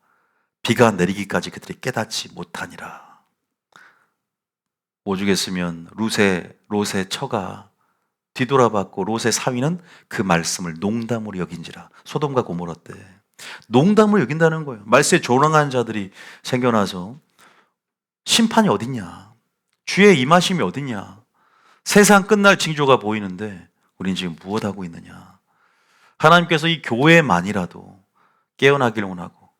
비가 내리기까지 그들이 깨닫지 못하니라. 오죽했으면 롯의 처가 뒤돌아봤고 롯의 사위는 그 말씀을 농담으로 여긴지라. 소돔과 고모라 때 농담으로 여긴다는 거예요. 말세에 조롱한 자들이 생겨나서 심판이 어딨냐, 주의 임하심이 어딨냐, 세상 끝날 징조가 보이는데 우린 지금 무엇하고 있느냐. 하나님께서 이 교회만이라도 깨어나기를 원하고,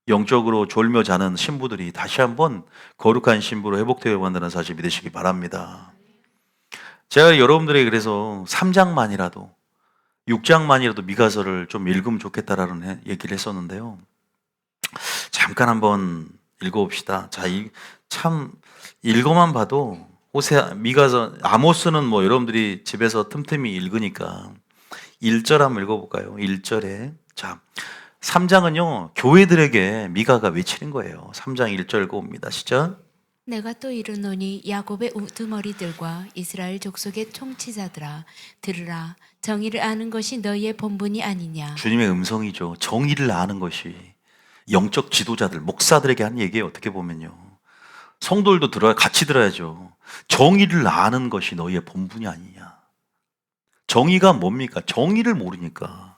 영적으로 졸며 자는 신부들이 다시 한번 거룩한 신부로 회복되어 간다는 사실 믿으시기 바랍니다. 제가 여러분들에게 그래서 3장만이라도 6장만이라도 미가서를 좀 읽으면 좋겠다라는 얘기를 했었는데요, 잠깐 한번 읽어봅시다. 참 읽어만 봐도 미가서, 아모스는 뭐 여러분들이 집에서 틈틈이 읽으니까 1절 한번 읽어볼까요? 1절에 3장은요 교회들에게 미가가 외치는 거예요. 3장 1절 읽어봅니다. 시작.
내가 또 이르노니 야곱의 우두머리들과 이스라엘 족속의 총치자들아 들으라. 정의를 아는 것이 너희의 본분이 아니냐.
주님의 음성이죠. 정의를 아는 것이 영적 지도자들, 목사들에게 한 얘기예요. 어떻게 보면요. 성도들도 들어야 같이 들어야죠. 정의를 아는 것이 너희의 본분이 아니냐. 정의가 뭡니까? 정의를 모르니까.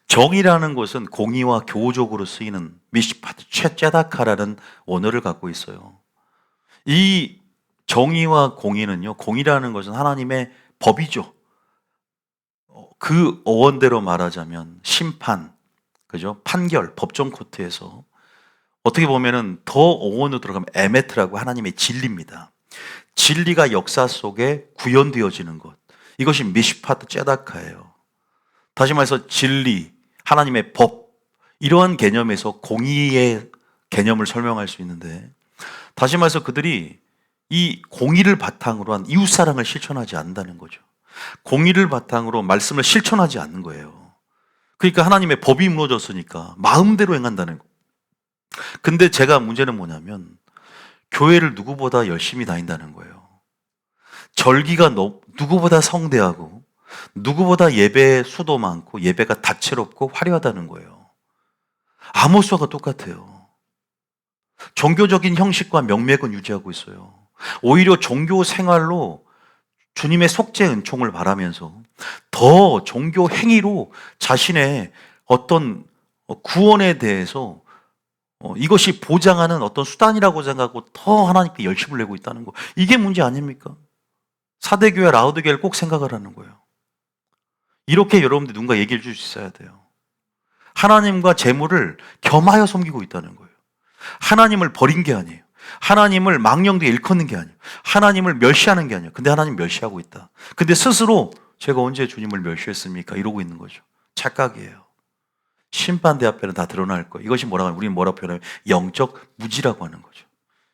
정의라는 것은 공의와 교조적으로 쓰이는 미시파트 최짜다카라는 원어를 갖고 있어요. 이 정의와 공의는요, 공의라는 것은 하나님의 법이죠. 그 어원대로 말하자면 심판, 그죠? 판결, 법정 코트에서 어떻게 보면은 더 어원으로 들어가면 에메트라고 하나님의 진리입니다. 진리가 역사 속에 구현되어지는 것. 이것이 미시파트 째다카예요. 다시 말해서 진리, 하나님의 법, 이러한 개념에서 공의의 개념을 설명할 수 있는데, 다시 말해서 그들이 이 공의를 바탕으로 한 이웃사랑을 실천하지 않는다는 거죠. 공의를 바탕으로 말씀을 실천하지 않는 거예요. 그러니까 하나님의 법이 무너졌으니까 마음대로 행한다는 거. 근데 제가 문제는 뭐냐면 교회를 누구보다 열심히 다닌다는 거예요. 절기가 누구보다 성대하고 누구보다 예배 수도 많고 예배가 다채롭고 화려하다는 거예요. 아모스와 똑같아요. 종교적인 형식과 명맥은 유지하고 있어요. 오히려 종교 생활로 주님의 속죄 은총을 바라면서 더 종교 행위로 자신의 어떤 구원에 대해서 이것이 보장하는 어떤 수단이라고 생각하고 더 하나님께 열심을 내고 있다는 거. 이게 문제 아닙니까? 사대교회, 라우드교회를 꼭 생각하라는 거예요. 이렇게 여러분들 누군가 얘기해 줄 수 있어야 돼요. 하나님과 재물을 겸하여 섬기고 있다는 거예요. 하나님을 버린 게 아니에요. 하나님을 망령되게 일컫는 게 아니에요. 하나님을 멸시하는 게 아니에요. 근데 하나님 멸시하고 있다. 근데 스스로 제가 언제 주님을 멸시했습니까? 이러고 있는 거죠. 착각이에요. 심판대 앞에는 다 드러날 거예요. 이것이 뭐라고 하면 우리는 뭐라고 표현하면 영적 무지라고 하는 거죠.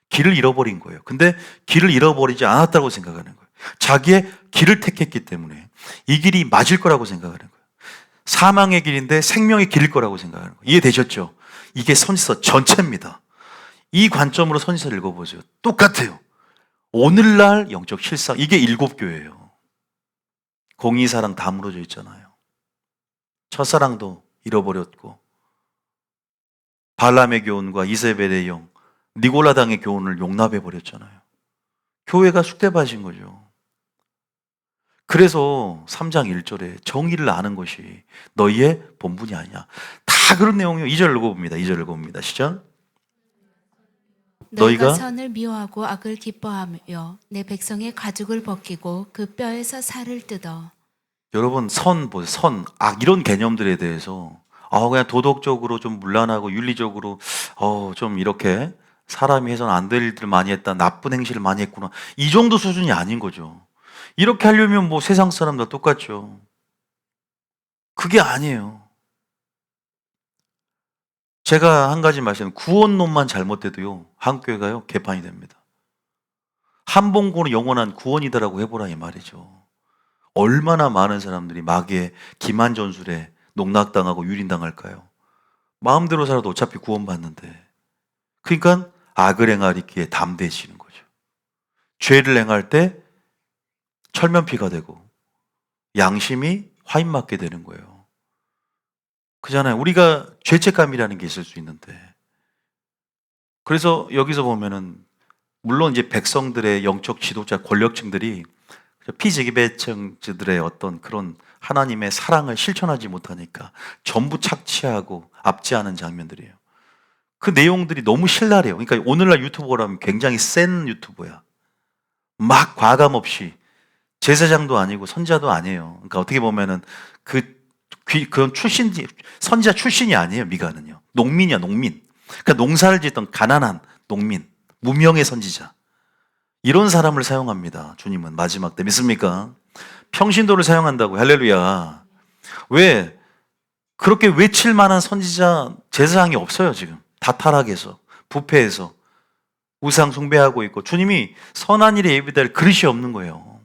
길을 잃어버린 거예요. 근데 길을 잃어버리지 않았다고 생각하는 거예요. 자기의 길을 택했기 때문에 이 길이 맞을 거라고 생각하는 거예요. 사망의 길인데 생명의 길일 거라고 생각하는 거예요. 이해되셨죠? 이게 선지서 전체입니다. 이 관점으로 선지서를 읽어보세요. 똑같아요. 오늘날 영적 실상, 이게 7교회예요. 공의, 사랑 다 무너져 있잖아요. 첫사랑도 잃어버렸고 발람의 교훈과 이세벨의 영, 니골라당의 교훈을 용납해버렸잖아요. 교회가 쑥대밭인 거죠. 그래서 3장 1절에 정의를 아는 것이 너희의 본분이 아니냐. 다 그런 내용이에요. 2절 읽어봅니다. 2절 읽어봅니다. 시작.
너희가
너희가
선을 미워하고 악을 기뻐하며 내 백성의 가죽을 벗기고 그 뼈에서 살을 뜯어.
여러분 선, 악 이런 개념들에 대해서 그냥 도덕적으로 좀 문란하고 윤리적으로 좀 이렇게 사람이 해서는 안 될 일들을 많이 했다. 나쁜 행실을 많이 했구나. 이 정도 수준이 아닌 거죠. 이렇게 하려면 뭐 세상 사람들 똑같죠. 그게 아니에요. 제가 한 가지 말씀, 구원론만 잘못돼도요, 한국교회가요, 개판이 됩니다. 한봉고는 영원한 구원이다라고 해보라 이 말이죠. 얼마나 많은 사람들이 마귀의 기만 전술에 농락당하고 유린당할까요? 마음대로 살아도 어차피 구원받는데. 그러니까 악을 행하기에 담대해지는 거죠. 죄를 행할 때 철면피가 되고 양심이 화인 맞게 되는 거예요. 그잖아요. 우리가 죄책감이라는 게 있을 수 있는데. 그래서 여기서 보면은 물론 이제 백성들의 영적 지도자 권력층들이 피지배층들의 어떤 그런 하나님의 사랑을 실천하지 못하니까 전부 착취하고 압제하는 장면들이에요. 그 내용들이 너무 신랄해요. 그러니까 오늘날 유튜버라면 굉장히 센 유튜버야. 막 과감 없이 제사장도 아니고 선지자도 아니에요. 그러니까 어떻게 보면은 그런 선지자 출신이 아니에요. 미가는요. 농민이야, 농민. 그러니까 농사를 짓던 가난한 농민, 무명의 선지자. 이런 사람을 사용합니다. 주님은 마지막 때 믿습니까? 평신도를 사용한다고. 할렐루야. 왜 그렇게 외칠 만한 선지자 제사장이 없어요. 지금 다 타락해서 부패해서 우상 숭배하고 있고 주님이 선한 일에 예비될 그릇이 없는 거예요.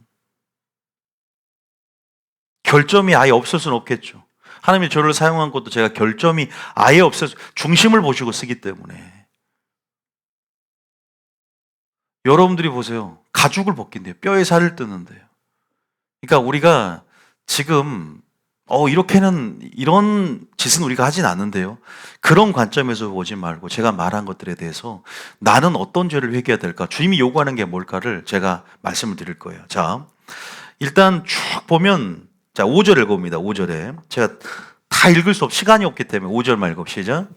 결점이 아예 없을 수는 없겠죠. 하나님이 저를 사용한 것도 제가 결점이 아예 없어서 중심을 보시고 쓰기 때문에 여러분들이 보세요. 가죽을 벗긴대요. 뼈에 살을 뜨는데요. 그러니까 우리가 지금 이렇게는 이런 짓은 우리가 하진 않는데요. 그런 관점에서 보지 말고 제가 말한 것들에 대해서 나는 어떤 죄를 회개해야 될까? 주님이 요구하는 게 뭘까를 제가 말씀을 드릴 거예요. 자, 일단 쭉 보면 자, 5절 읽어봅니다. 5절에 제가 다 읽을 수 없, 시간이 없기 때문에 5절만 읽읍시죠.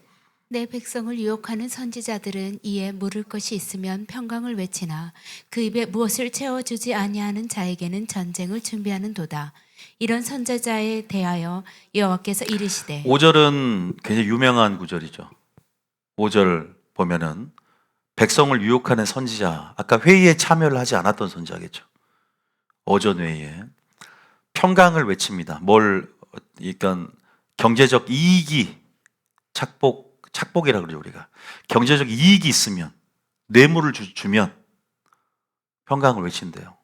내 백성을 유혹하는 선지자들은 이에 물을 것이 있으면 평강을 외치나 그 입에 무엇을 채워주지 아니하는 자에게는 전쟁을 준비하는도다. 이런 선지자에 대하여 여호와께서 이르시되
5절은 굉장히 유명한 구절이죠. 5절 보면은 백성을 유혹하는 선지자, 아까 회의에 참여를 하지 않았던 선지자겠죠. 오전 회의에 평강을 외칩니다. 그러니까 경제적 이익이 착복이라 그러죠, 우리가. 경제적 이익이 있으면, 뇌물을 주면 평강을 외친대요.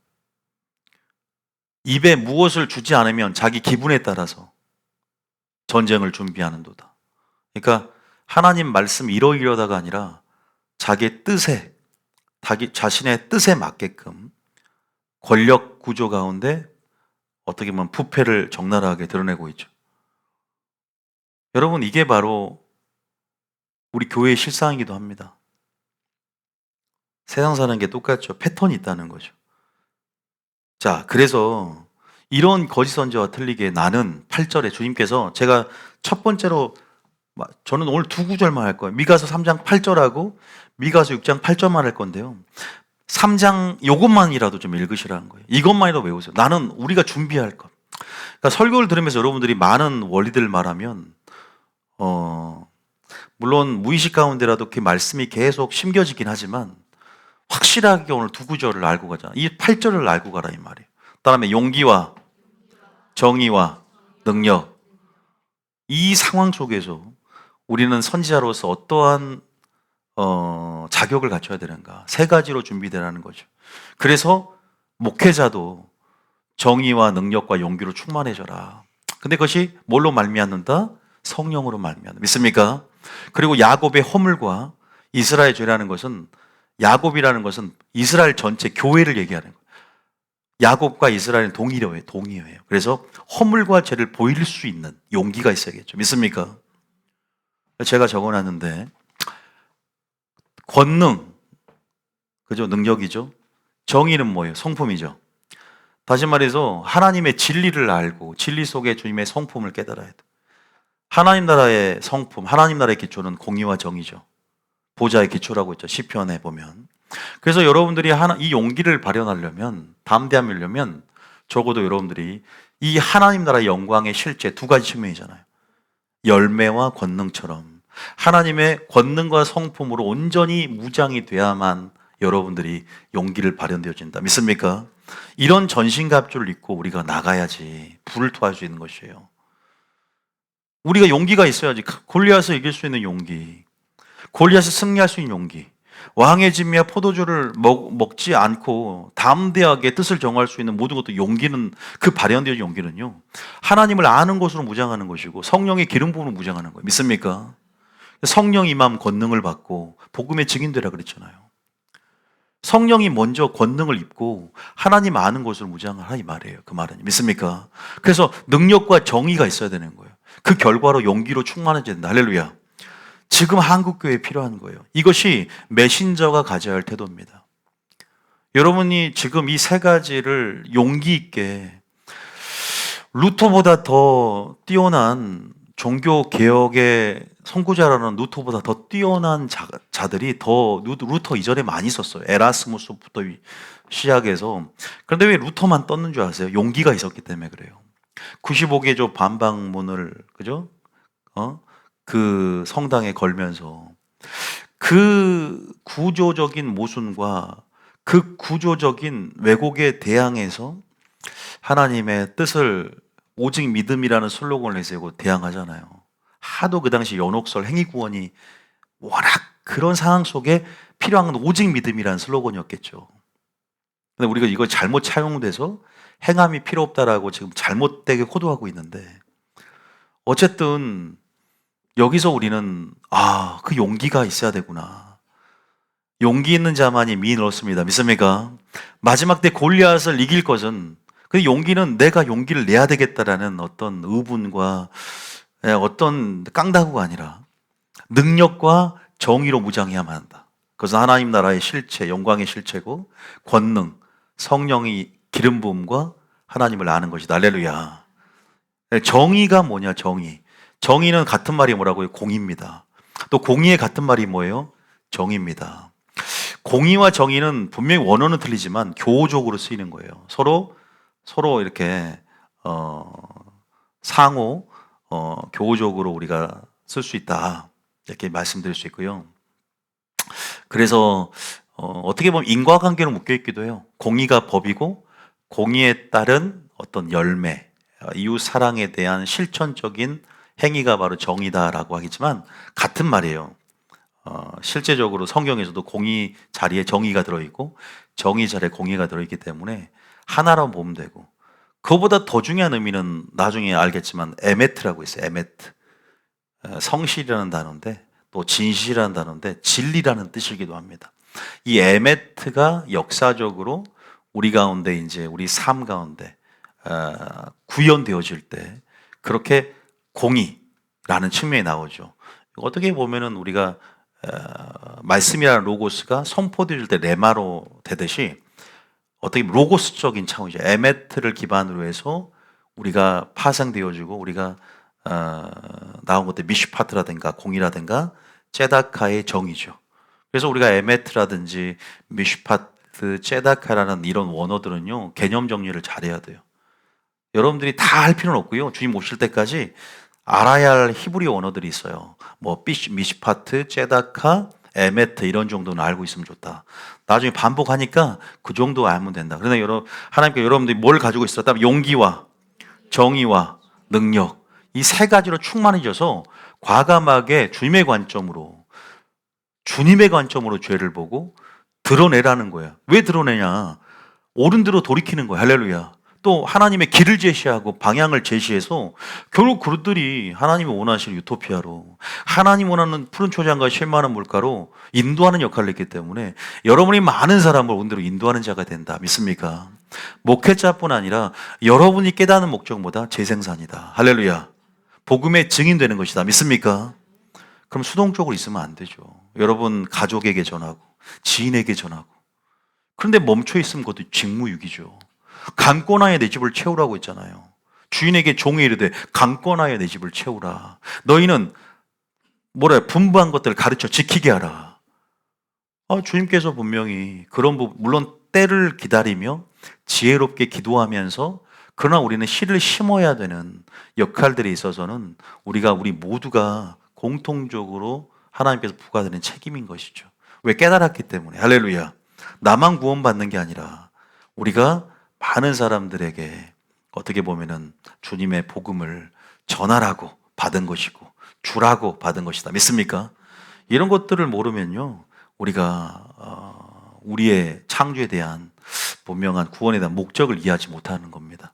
입에 무엇을 주지 않으면 자기 기분에 따라서 전쟁을 준비하는도다. 그러니까 하나님 말씀 이러이러다가 아니라 자기의 뜻에, 자신의 뜻에 맞게끔 권력 구조 가운데 어떻게 보면 부패를 적나라하게 드러내고 있죠. 여러분, 이게 바로 우리 교회의 실상이기도 합니다. 세상 사는 게 똑같죠. 패턴이 있다는 거죠. 자, 그래서 이런 거짓 선지와 틀리게 나는 8절에 주님께서 제가 첫 번째로 저는 오늘 두 구절만 할 거예요. 미가서 3장 8절하고 미가서 6장 8절만 할 건데요. 3장 요것만이라도 좀 읽으시라는 거예요. 이것만이라도 외우세요. 나는 우리가 준비할 것. 그러니까 설교를 들으면서 여러분들이 많은 원리들을 말하면 물론 무의식 가운데라도 그 말씀이 계속 심겨지긴 하지만 확실하게 오늘 두 구절을 알고 가잖아. 이 8절을 알고 가라 이 말이에요. 그다음에 용기와 정의와 능력. 이 상황 속에서 우리는 선지자로서 어떠한 자격을 갖춰야 되는가? 세 가지로 준비되라는 거죠. 그래서 목회자도 정의와 능력과 용기로 충만해져라. 근데 그것이 뭘로 말미암는다? 성령으로 말미암는다. 믿습니까? 그리고 야곱의 허물과 이스라엘 죄라는 것은 야곱이라는 것은 이스라엘 전체 교회를 얘기하는 거예요. 야곱과 이스라엘은 동의어예요. 그래서 허물과 죄를 보일 수 있는 용기가 있어야겠죠. 믿습니까? 제가 적어놨는데 권능, 그죠? 능력이죠. 정의는 뭐예요? 성품이죠. 다시 말해서 하나님의 진리를 알고 진리 속에 주님의 성품을 깨달아야 돼. 하나님 나라의 성품, 하나님 나라의 기초는 공의와 정의죠. 보좌의 기초라고 있죠. 시편에 보면. 그래서 여러분들이 이 용기를 발현하려면, 담대함이려면 적어도 여러분들이 이 하나님 나라의 영광의 실제 두 가지 측면이잖아요. 열매와 권능처럼 하나님의 권능과 성품으로 온전히 무장이 돼야만 여러분들이 용기를 발현되어진다. 믿습니까? 이런 전신갑주를 입고 우리가 나가야지 불을 토할 수 있는 것이에요. 우리가 용기가 있어야지. 골리앗을 이길 수 있는 용기, 골리앗을 승리할 수 있는 용기, 왕의 진미와 포도주를 먹지 않고 담대하게 뜻을 정할 수 있는 모든 것도 용기는, 그 발현되어진 용기는요, 하나님을 아는 것으로 무장하는 것이고 성령의 기름 부음으로 무장하는 거예요. 믿습니까? 성령 임함 권능을 받고 복음의 증인되라 그랬잖아요. 성령이 먼저 권능을 입고 하나님 아는 것으로 무장하라 이 말이에요. 그 말은 믿습니까? 그래서 능력과 정의가 있어야 되는 거예요. 그 결과로 용기로 충만해져야 된다. 할렐루야. 지금 한국교회에 필요한 거예요. 이것이 메신저가 가져야 할 태도입니다. 여러분이 지금 이 세 가지를 용기 있게, 루터보다 더 뛰어난 종교 개혁의 선구자라는 루터보다 더 뛰어난 자들이 더 루터 이전에 많이 썼어요. 에라스무스부터 시작해서. 그런데 왜 루터만 떴는 줄 아세요? 용기가 있었기 때문에 그래요. 95개조 반박문을, 그죠? 그 성당에 걸면서 그 구조적인 모순과 그 구조적인 왜곡에 대항해서 하나님의 뜻을 오직 믿음이라는 슬로건을 내세우고 대항하잖아요. 하도 그 당시 연옥설 행위구원이 워낙 그런 상황 속에 필요한 건 오직 믿음이라는 슬로건이었겠죠. 근데 우리가 이거 잘못 차용돼서 행함이 필요 없다라고 지금 잘못되게 호도하고 있는데, 어쨌든 여기서 우리는 그 용기가 있어야 되구나. 용기 있는 자만이 미인을 얻습니다. 믿습니까? 마지막 때 골리앗을 이길 것은, 그 용기는 내가 용기를 내야 되겠다라는 어떤 의분과 어떤 깡다구가 아니라 능력과 정의로 무장해야만 한다. 그것은 하나님 나라의 실체, 영광의 실체고 권능, 성령이 기름 부음과 하나님을 아는 것이다. 할렐루야. 정의가 뭐냐? 정의는 같은 말이 뭐라고요? 공의입니다. 또 공의의 같은 말이 뭐예요? 정의입니다. 공의와 정의는 분명히 원어는 틀리지만 교호적으로 쓰이는 거예요. 서로 이렇게 상호 교호적으로 우리가 쓸 수 있다, 이렇게 말씀드릴 수 있고요. 그래서 어떻게 보면 인과관계로 묶여 있기도 해요. 공의가 법이고 공의에 따른 어떤 열매, 이웃 사랑에 대한 실천적인 행위가 바로 정의다라고 하겠지만 같은 말이에요. 실제적으로 성경에서도 공의 자리에 정의가 들어있고 정의 자리에 공의가 들어있기 때문에 하나로 보면 되고, 그거보다 더 중요한 의미는 나중에 알겠지만 에메트라고 있어요. 에메트. 성실이라는 단어인데 또 진실이라는 단어인데 진리라는 뜻이기도 합니다. 이 에메트가 역사적으로 우리 가운데, 이제 우리 삶 가운데 구현되어질 때 그렇게 공의라는 측면이 나오죠. 어떻게 보면은 우리가 말씀이라는 로고스가 선포될 때 레마로 되듯이 어떻게 보면 로고스적인 차원이죠. 에메트를 기반으로 해서 우리가 파생되어지고 우리가 나온 것들 미슈파트라든가 공의라든가 ጼ다카의 정의죠. 그래서 우리가 에메트라든지 미슈파트, ጼ다카라는 이런 원어들은요, 개념 정리를 잘해야 돼요. 여러분들이 다 할 필요는 없고요. 주님 오실 때까지 알아야 할 히브리 언어들이 있어요. 뭐 미시파트, ጼ다카, 에메트 이런 정도는 알고 있으면 좋다. 나중에 반복하니까 그 정도 알면 된다. 그런데 하나님께 여러분들이 뭘 가지고 있었다면 용기와 정의와 능력, 이 세 가지로 충만해져서 과감하게 주님의 관점으로 죄를 보고 드러내라는 거야. 왜 드러내냐? 옳은 대로 돌이키는 거야. 할렐루야. 또 하나님의 길을 제시하고 방향을 제시해서 결국 그들이 하나님이 원하시는 유토피아로, 하나님 원하는 푸른 초장과 실만한 물가로 인도하는 역할을 했기 때문에 여러분이 많은 사람을 온대로 인도하는 자가 된다. 믿습니까? 목회자뿐 아니라 여러분이 깨닫는 목적보다 재생산이다. 할렐루야. 복음의 증인되는 것이다. 믿습니까? 그럼 수동적으로 있으면 안 되죠. 여러분 가족에게 전하고 지인에게 전하고. 그런데 멈춰 있으면 그것도 직무유기죠. 강권하여 내 집을 채우라고 했잖아요. 주인에게 종이 이르되 강권하여 내 집을 채우라. 너희는 분부한 것들을 가르쳐 지키게 하라. 주님께서 분명히 그런 부분, 물론 때를 기다리며 지혜롭게 기도하면서, 그러나 우리는 씨를 심어야 되는 역할들에 있어서는 우리 모두가 공통적으로 하나님께서 부과되는 책임인 것이죠. 왜? 깨달았기 때문에. 할렐루야. 나만 구원받는 게 아니라 우리가 많은 사람들에게 어떻게 보면은 주님의 복음을 전하라고 받은 것이고 주라고 받은 것이다. 믿습니까? 이런 것들을 모르면요, 우리가 우리의 창조에 대한 분명한 구원에 대한 목적을 이해하지 못하는 겁니다.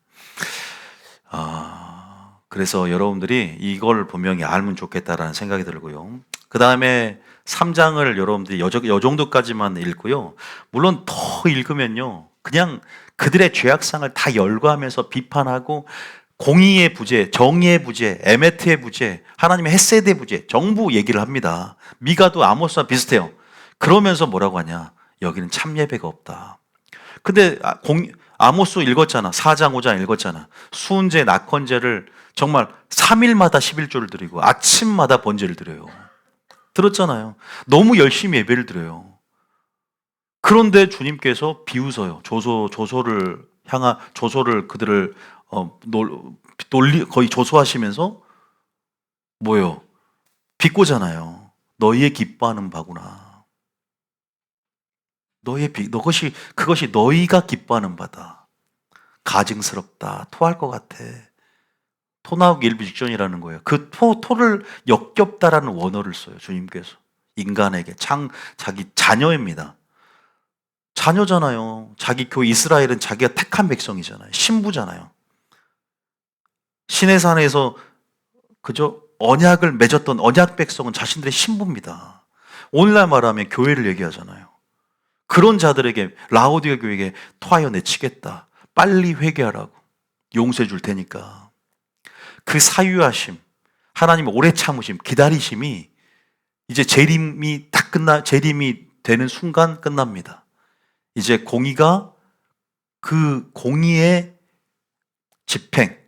그래서 여러분들이 이걸 분명히 알면 좋겠다라는 생각이 들고요. 그 다음에 3장을 여러분들이 요 정도까지만 읽고요. 물론 더 읽으면요, 그냥 그들의 죄악상을 다 열거하면서 비판하고 공의의 부재, 정의의 부재, 에메트의 부재, 하나님의 헤세드의 부재 전부 얘기를 합니다. 미가도 아모스와 비슷해요. 그러면서 뭐라고 하냐? 여기는 참 예배가 없다. 근데 아모스 읽었잖아. 4장 5장 읽었잖아. 수은제, 낙헌제를 정말 3일마다 11조를 드리고 아침마다 번제를 드려요. 들었잖아요. 너무 열심히 예배를 드려요. 그런데 주님께서 비웃어요. 조소를 그들을 거의 조소하시면서 뭐예요? 비꼬잖아요. 너희의 기뻐하는 바구나. 그것이 너희가 기뻐하는 바다. 가증스럽다. 토할 것 같아. 토 나오기 일부 직전이라는 거예요. 그 토를 역겹다라는 원어를 써요. 주님께서 인간에게 자기 자녀입니다. 자녀잖아요. 자기 교회 이스라엘은 자기가 택한 백성이잖아요. 신부잖아요. 시내산에서 그저 언약을 맺었던 언약 백성은 자신들의 신부입니다. 오늘날 말하면 교회를 얘기하잖아요. 그런 자들에게 라오디게 교회에게 토하여 내치겠다. 빨리 회개하라고. 용서해 줄 테니까. 그 사유하심, 하나님의 오래 참으심, 기다리심이 이제 재림이 재림이 되는 순간 끝납니다. 이제 공의가 그 공의의 집행,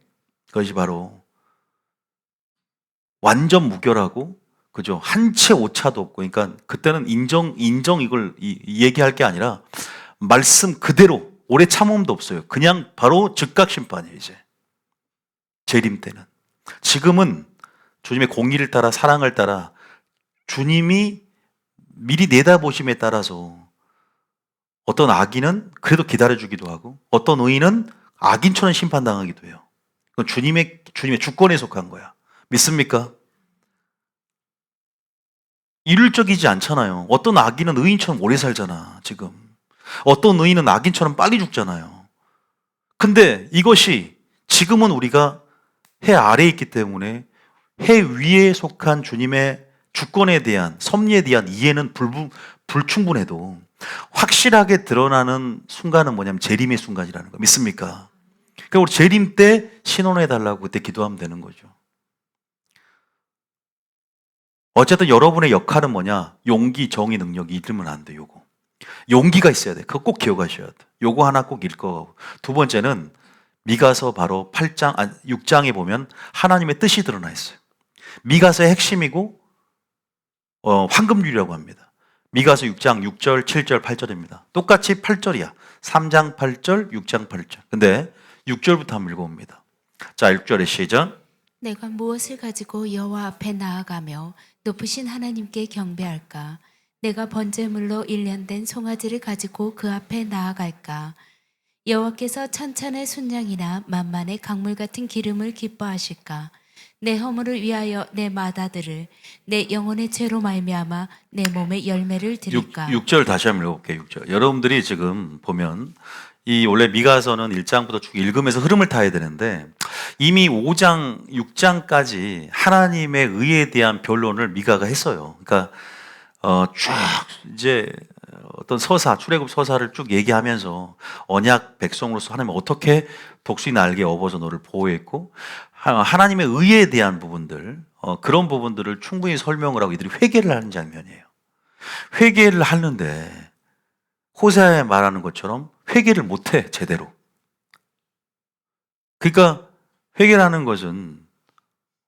그것이 바로 완전 무결하고, 그죠? 한 채 오차도 없고, 그러니까 그때는 인정 이걸 얘기할 게 아니라 말씀 그대로 오래 참음도 없어요. 그냥 바로 즉각 심판이에요, 이제. 재림 때는. 지금은 주님의 공의를 따라 사랑을 따라 주님이 미리 내다보심에 따라서 어떤 악인은 그래도 기다려주기도 하고 어떤 의인은 악인처럼 심판당하기도 해요. 그건 주님의 주권에 속한 거야. 믿습니까? 이율적이지 않잖아요. 어떤 악인은 의인처럼 오래 살잖아, 지금. 어떤 의인은 악인처럼 빨리 죽잖아요. 근데 이것이 지금은 우리가 해 아래에 있기 때문에 해 위에 속한 주님의 주권에 대한, 섭리에 대한 이해는 불충분해도 확실하게 드러나는 순간은 뭐냐면 재림의 순간이라는 거. 믿습니까? 그러니까 우리 재림 때 신원해달라고 그때 기도하면 되는 거죠. 어쨌든 여러분의 역할은 뭐냐? 용기, 정의, 능력 잃으면 안 돼, 요거. 용기가 있어야 돼. 그거 꼭 기억하셔야 돼. 요거 하나 꼭 읽고. 두 번째는 미가서 바로 6장에 보면 하나님의 뜻이 드러나 있어요. 미가서의 핵심이고 황금률이라고 합니다. 미가서 6장 6절, 7절, 8절입니다. 똑같이 8절이야. 3장 8절, 6장 8절. 근데 6절부터 한번 읽어봅니다. 자, 6절의 시작.
내가 무엇을 가지고 여호와 앞에 나아가며 높으신 하나님께 경배할까? 내가 번제물로 일련된 송아지를 가지고 그 앞에 나아갈까? 여호와께서 천천의 순양이나 만만의 강물 같은 기름을 기뻐하실까? 내 허물을 위하여 내 마다들을, 내 영혼의 죄로 말미암아 내 몸에 열매를 드릴까?
6절 다시 한번 읽어볼게요. 6절. 여러분들이 지금 보면 이 원래 미가서는 1장부터 쭉 읽으면서 흐름을 타야 되는데 이미 5장, 6장까지 하나님의 의에 대한 변론을 미가가 했어요. 그러니까 쭉 이제 어떤 서사, 출애굽 서사를 쭉 얘기하면서 언약 백성으로서 하나님 어떻게 독수리 날개 업어서 너를 보호했고 하나님의 의에 대한 부분들, 그런 부분들을 충분히 설명을 하고 이들이 회개를 하는 장면이에요. 회개를 하는데 호세아에 말하는 것처럼 회개를 못해, 제대로. 그러니까 회개를 하는 것은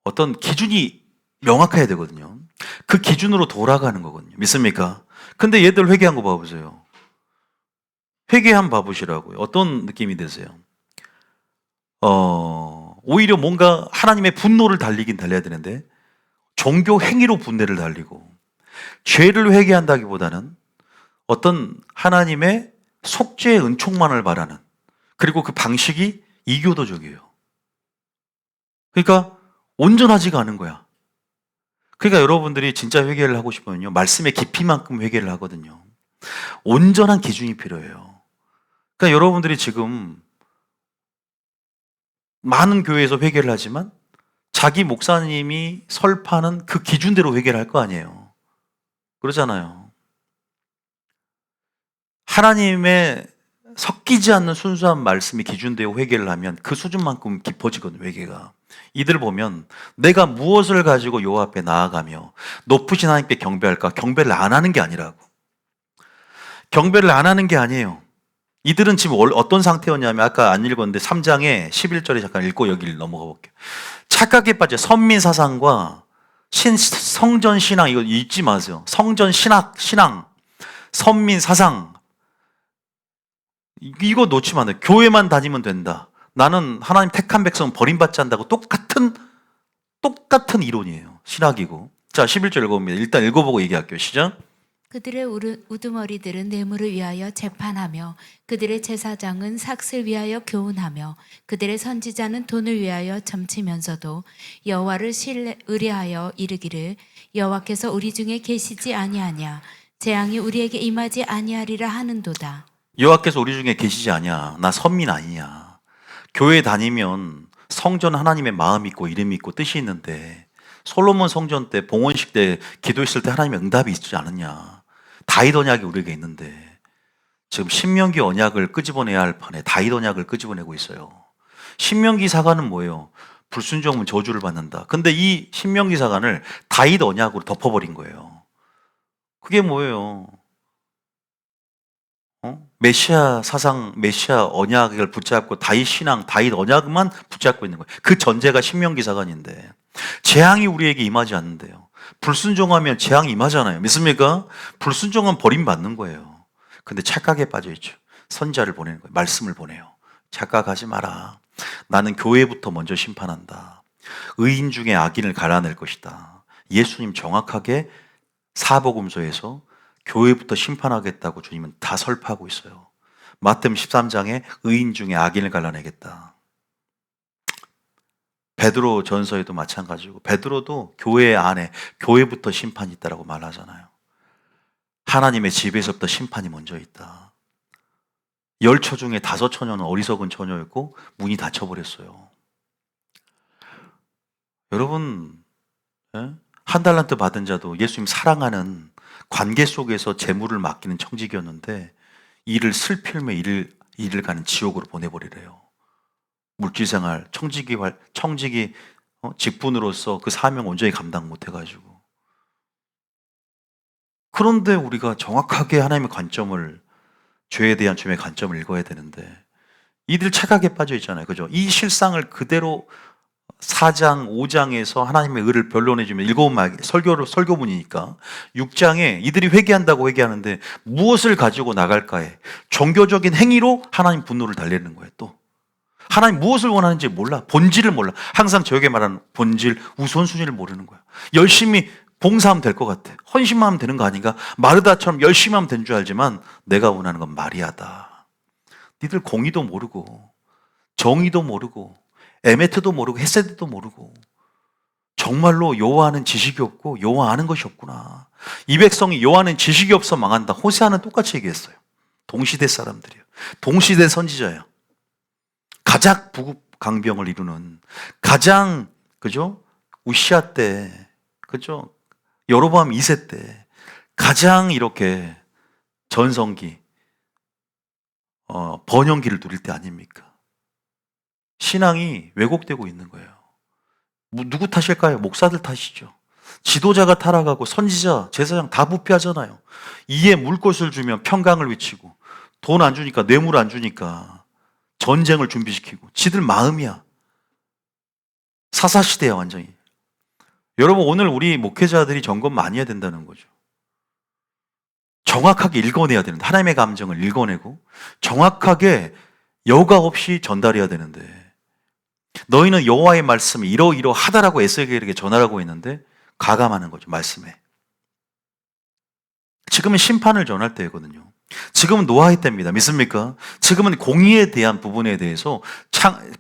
어떤 기준이 명확해야 되거든요. 그 기준으로 돌아가는 거거든요. 믿습니까? 근데 얘들 회개한 거 봐보세요. 회개한 봐보시라고요. 어떤 느낌이 드세요? 오히려 뭔가 하나님의 분노를 달리긴 달려야 되는데 종교 행위로 분노를 달리고 죄를 회개한다기보다는 어떤 하나님의 속죄의 은총만을 바라는, 그리고 그 방식이 이교도적이에요. 그러니까 온전하지가 않은 거야. 그러니까 여러분들이 진짜 회개를 하고 싶으면요, 말씀의 깊이만큼 회개를 하거든요. 온전한 기준이 필요해요. 그러니까 여러분들이 지금 많은 교회에서 회개를 하지만 자기 목사님이 설파는 그 기준대로 회개를 할 거 아니에요. 그러잖아요. 하나님의 섞이지 않는 순수한 말씀이 기준되어 회개를 하면 그 수준만큼 깊어지거든요, 회개가. 이들 보면 내가 무엇을 가지고 여호와 앞에 나아가며 높으신 하나님께 경배할까? 경배를 안 하는 게 아니라고. 경배를 안 하는 게 아니에요. 이들은 지금 어떤 상태였냐면 아까 안 읽었는데 3장에 11절에 잠깐 읽고 여기를 넘어가 볼게요. 착각에 빠져 선민 사상과 성전 신앙, 이거 잊지 마세요. 성전 신앙, 선민 사상, 이거 놓치면 안 돼. 교회만 다니면 된다. 나는 하나님 택한 백성 버림받지 않는다고 똑같은 이론이에요. 신학이고. 자, 11절 읽어봅니다. 일단 읽어보고 얘기할게요. 시작.
그들의 우두머리들은 뇌물을 위하여 재판하며 그들의 제사장은 삭슬 위하여 교훈하며 그들의 선지자는 돈을 위하여 점치면서도 여호와를 의뢰하여 이르기를 여호와께서 우리 중에 계시지 아니하냐, 재앙이 우리에게 임하지 아니하리라 하는도다.
여호와께서 우리 중에 계시지 않냐, 나 선민 아니냐. 교회 다니면 성전 하나님의 마음 있고 이름 있고 뜻이 있는데 솔로몬 성전 때 봉헌식 때 기도했을 때 하나님의 응답이 있지 않느냐. 다윗 언약이 우리에게 있는데 지금 신명기 언약을 끄집어내야 할 판에 다윗 언약을 끄집어내고 있어요. 신명기 사관은 뭐예요? 불순종은 저주를 받는다. 근데 이 신명기 사관을 다윗 언약으로 덮어버린 거예요. 그게 뭐예요? 메시아 사상, 메시아 언약을 붙잡고 다윗 신앙, 다윗 언약만 붙잡고 있는 거예요. 그 전제가 신명기 사관인데 재앙이 우리에게 임하지 않는데요. 불순종하면 재앙이 임하잖아요. 믿습니까? 불순종은 버림받는 거예요. 근데 착각에 빠져있죠. 선지자를 보내는 거예요. 말씀을 보내요. 착각하지 마라. 나는 교회부터 먼저 심판한다. 의인 중에 악인을 갈라낼 것이다. 예수님 정확하게 사복음서에서 교회부터 심판하겠다고 주님은 다 설파하고 있어요. 마태복음 13장에 의인 중에 악인을 갈라내겠다. 베드로 전서에도 마찬가지고 베드로도 교회 안에 교회부터 심판이 있다라고 말하잖아요. 하나님의 집에서부터 심판이 먼저 있다. 10처 중에 5처녀는 어리석은 처녀였고 문이 닫혀버렸어요. 여러분, 한 달란트 받은 자도 예수님 사랑하는 관계 속에서 재물을 맡기는 청직이었는데 이를 슬필며 이를 가는 지옥으로 보내버리래요. 물질생활, 청직이 직분으로서 그 사명 온전히 감당 못해가지고. 그런데 우리가 정확하게 하나님의 관점을, 죄에 대한 주님의 관점을 읽어야 되는데 이들 착각에 빠져 있잖아요. 그죠? 이 실상을 그대로 4장, 5장에서 하나님의 의를 변론해주면 설교문이니까 6장에 이들이 회개한다고 회개하는데 무엇을 가지고 나갈까에 종교적인 행위로 하나님 분노를 달래는 거예요. 또 하나님 무엇을 원하는지 몰라. 본질을 몰라. 항상 저에게 말하는 본질, 우선순위를 모르는 거야. 열심히 봉사하면 될 것 같아. 헌신만 하면 되는 거 아닌가? 마르다처럼 열심히 하면 되는 줄 알지만 내가 원하는 건 마리아다. 니들 공의도 모르고 정의도 모르고 에메트도 모르고 헤세드도 모르고 정말로 여호와는 지식이 없고 여호와 아는 것이 없구나. 이 백성이 여호와는 지식이 없어 망한다. 호세아는 똑같이 얘기했어요. 동시대 사람들이에요. 동시대 선지자예요. 가장 부국강병을 이루는 가장 그죠? 우시아 때 그죠? 여로보암 2세 때 가장 이렇게 전성기 번영기를 누릴 때 아닙니까? 신앙이 왜곡되고 있는 거예요. 누구 탓일까요? 목사들 탓이죠. 지도자가 타락하고 선지자, 제사장 다 부패하잖아요. 이에 물 것을 주면 평강을 외치고 돈 안 주니까 뇌물 안 주니까 전쟁을 준비시키고 지들 마음이야. 사사시대야 완전히. 여러분 오늘 우리 목회자들이 점검 많이 해야 된다는 거죠. 정확하게 읽어내야 되는데 하나님의 감정을 읽어내고 정확하게 여과 없이 전달해야 되는데 너희는 여호와의 말씀이 이러이러하다라고 에스겔에게 전하라고 했는데 가감하는 거죠. 말씀에. 지금은 심판을 전할 때거든요. 지금은 노아의 때입니다. 믿습니까? 지금은 공의에 대한 부분에 대해서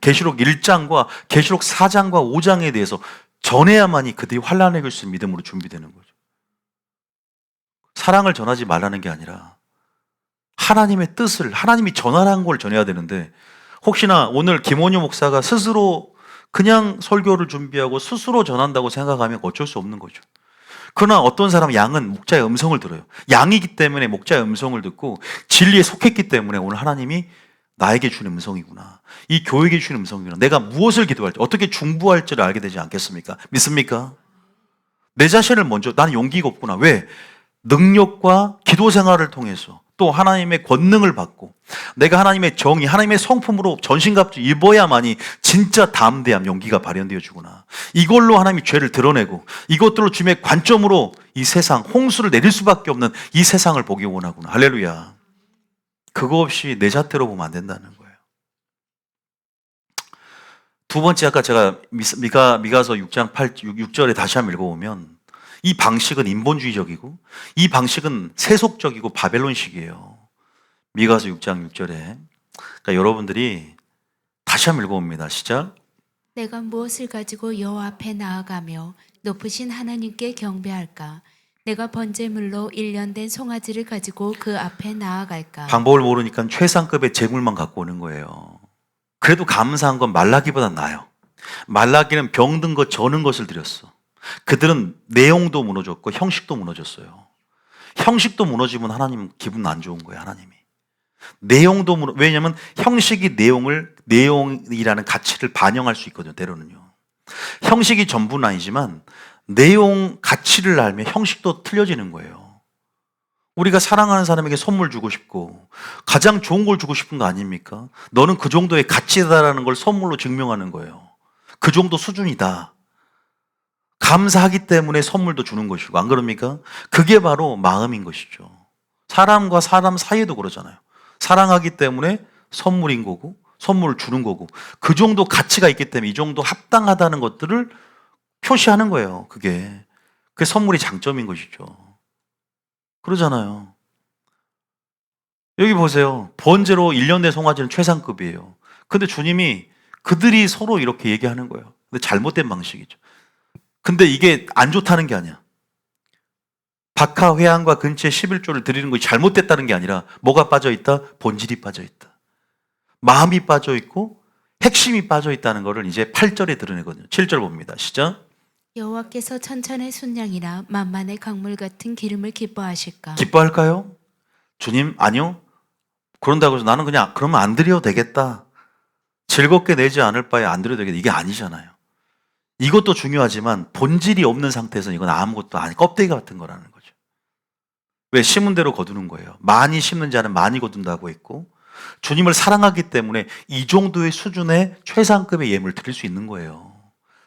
계시록 1장과 계시록 4장과 5장에 대해서 전해야만이 그들이 환난을 이길 수 있는 믿음으로 준비되는 거죠. 사랑을 전하지 말라는 게 아니라 하나님의 뜻을 하나님이 전하라는 걸 전해야 되는데 혹시나 오늘 김원효 목사가 스스로 그냥 설교를 준비하고 스스로 전한다고 생각하면 어쩔 수 없는 거죠. 그러나 어떤 사람은 양은 목자의 음성을 들어요. 양이기 때문에 목자의 음성을 듣고 진리에 속했기 때문에 오늘 하나님이 나에게 주는 음성이구나. 이 교회에게 주는 음성이구나. 내가 무엇을 기도할지 어떻게 중보할지를 알게 되지 않겠습니까? 믿습니까? 내 자신을 먼저 나는 용기가 없구나. 왜? 능력과 기도 생활을 통해서 또 하나님의 권능을 받고 내가 하나님의 정의, 하나님의 성품으로 전신갑주 입어야만이 진짜 담대함, 용기가 발현되어 주구나. 이걸로 하나님이 죄를 드러내고 이것들로 주님의 관점으로 이 세상, 홍수를 내릴 수밖에 없는 이 세상을 보기 원하구나. 할렐루야. 그거 없이 내 잣대로 보면 안 된다는 거예요. 두 번째 아까 제가 미가서 6장 6절에 다시 한번 읽어보면 이 방식은 인본주의적이고 이 방식은 세속적이고 바벨론식이에요. 미가서 6장 6절에 그러니까 여러분들이 다시 한번 읽어봅니다. 시작.
내가 무엇을 가지고 여호와 앞에 나아가며 높으신 하나님께 경배할까? 내가 번제물로 1년 된 송아지를 가지고 그 앞에 나아갈까?
방법을 모르니까 최상급의 재물만 갖고 오는 거예요. 그래도 감사한 건 말라기보단 나아요. 말라기는 병든 것, 저는 것을 드렸어. 그들은 내용도 무너졌고 형식도 무너졌어요. 형식도 무너지면 하나님 기분 안 좋은 거예요. 하나님이. 내용도 왜냐하면 형식이 내용이라는 가치를 반영할 수 있거든요. 때로는요. 형식이 전부는 아니지만 내용 가치를 알면 형식도 틀려지는 거예요. 우리가 사랑하는 사람에게 선물 주고 싶고 가장 좋은 걸 주고 싶은 거 아닙니까? 너는 그 정도의 가치다라는 걸 선물로 증명하는 거예요. 그 정도 수준이다. 감사하기 때문에 선물도 주는 것이고, 안 그럽니까? 그게 바로 마음인 것이죠. 사람과 사람 사이에도 그러잖아요. 사랑하기 때문에 선물인 거고, 선물을 주는 거고, 그 정도 가치가 있기 때문에 이 정도 합당하다는 것들을 표시하는 거예요. 그게 선물이 장점인 것이죠. 그러잖아요. 여기 보세요. 번제로 1년 내 송아지는 최상급이에요. 근데 주님이 그들이 서로 이렇게 얘기하는 거예요. 근데 잘못된 방식이죠. 근데 이게 안 좋다는 게 아니야. 박하 회양과 근처에 11조를 드리는 것이 잘못됐다는 게 아니라 뭐가 빠져있다? 본질이 빠져있다. 마음이 빠져있고 핵심이 빠져있다는 것을 이제 8절에 드러내거든요. 7절 봅니다. 시작.
여호와께서 천천의 순양이나 만만의 강물 같은 기름을 기뻐하실까?
기뻐할까요? 주님, 아니요. 그런다고 해서 나는 그냥 그러면 안 드려도 되겠다. 즐겁게 내지 않을 바에 안 드려도 되겠다. 이게 아니잖아요. 이것도 중요하지만 본질이 없는 상태에서는 이건 아무것도 아니, 껍데기 같은 거라는 거죠. 왜? 심은 대로 거두는 거예요. 많이 심는 자는 많이 거둔다고 했고, 주님을 사랑하기 때문에 이 정도의 수준의 최상급의 예물을 드릴 수 있는 거예요.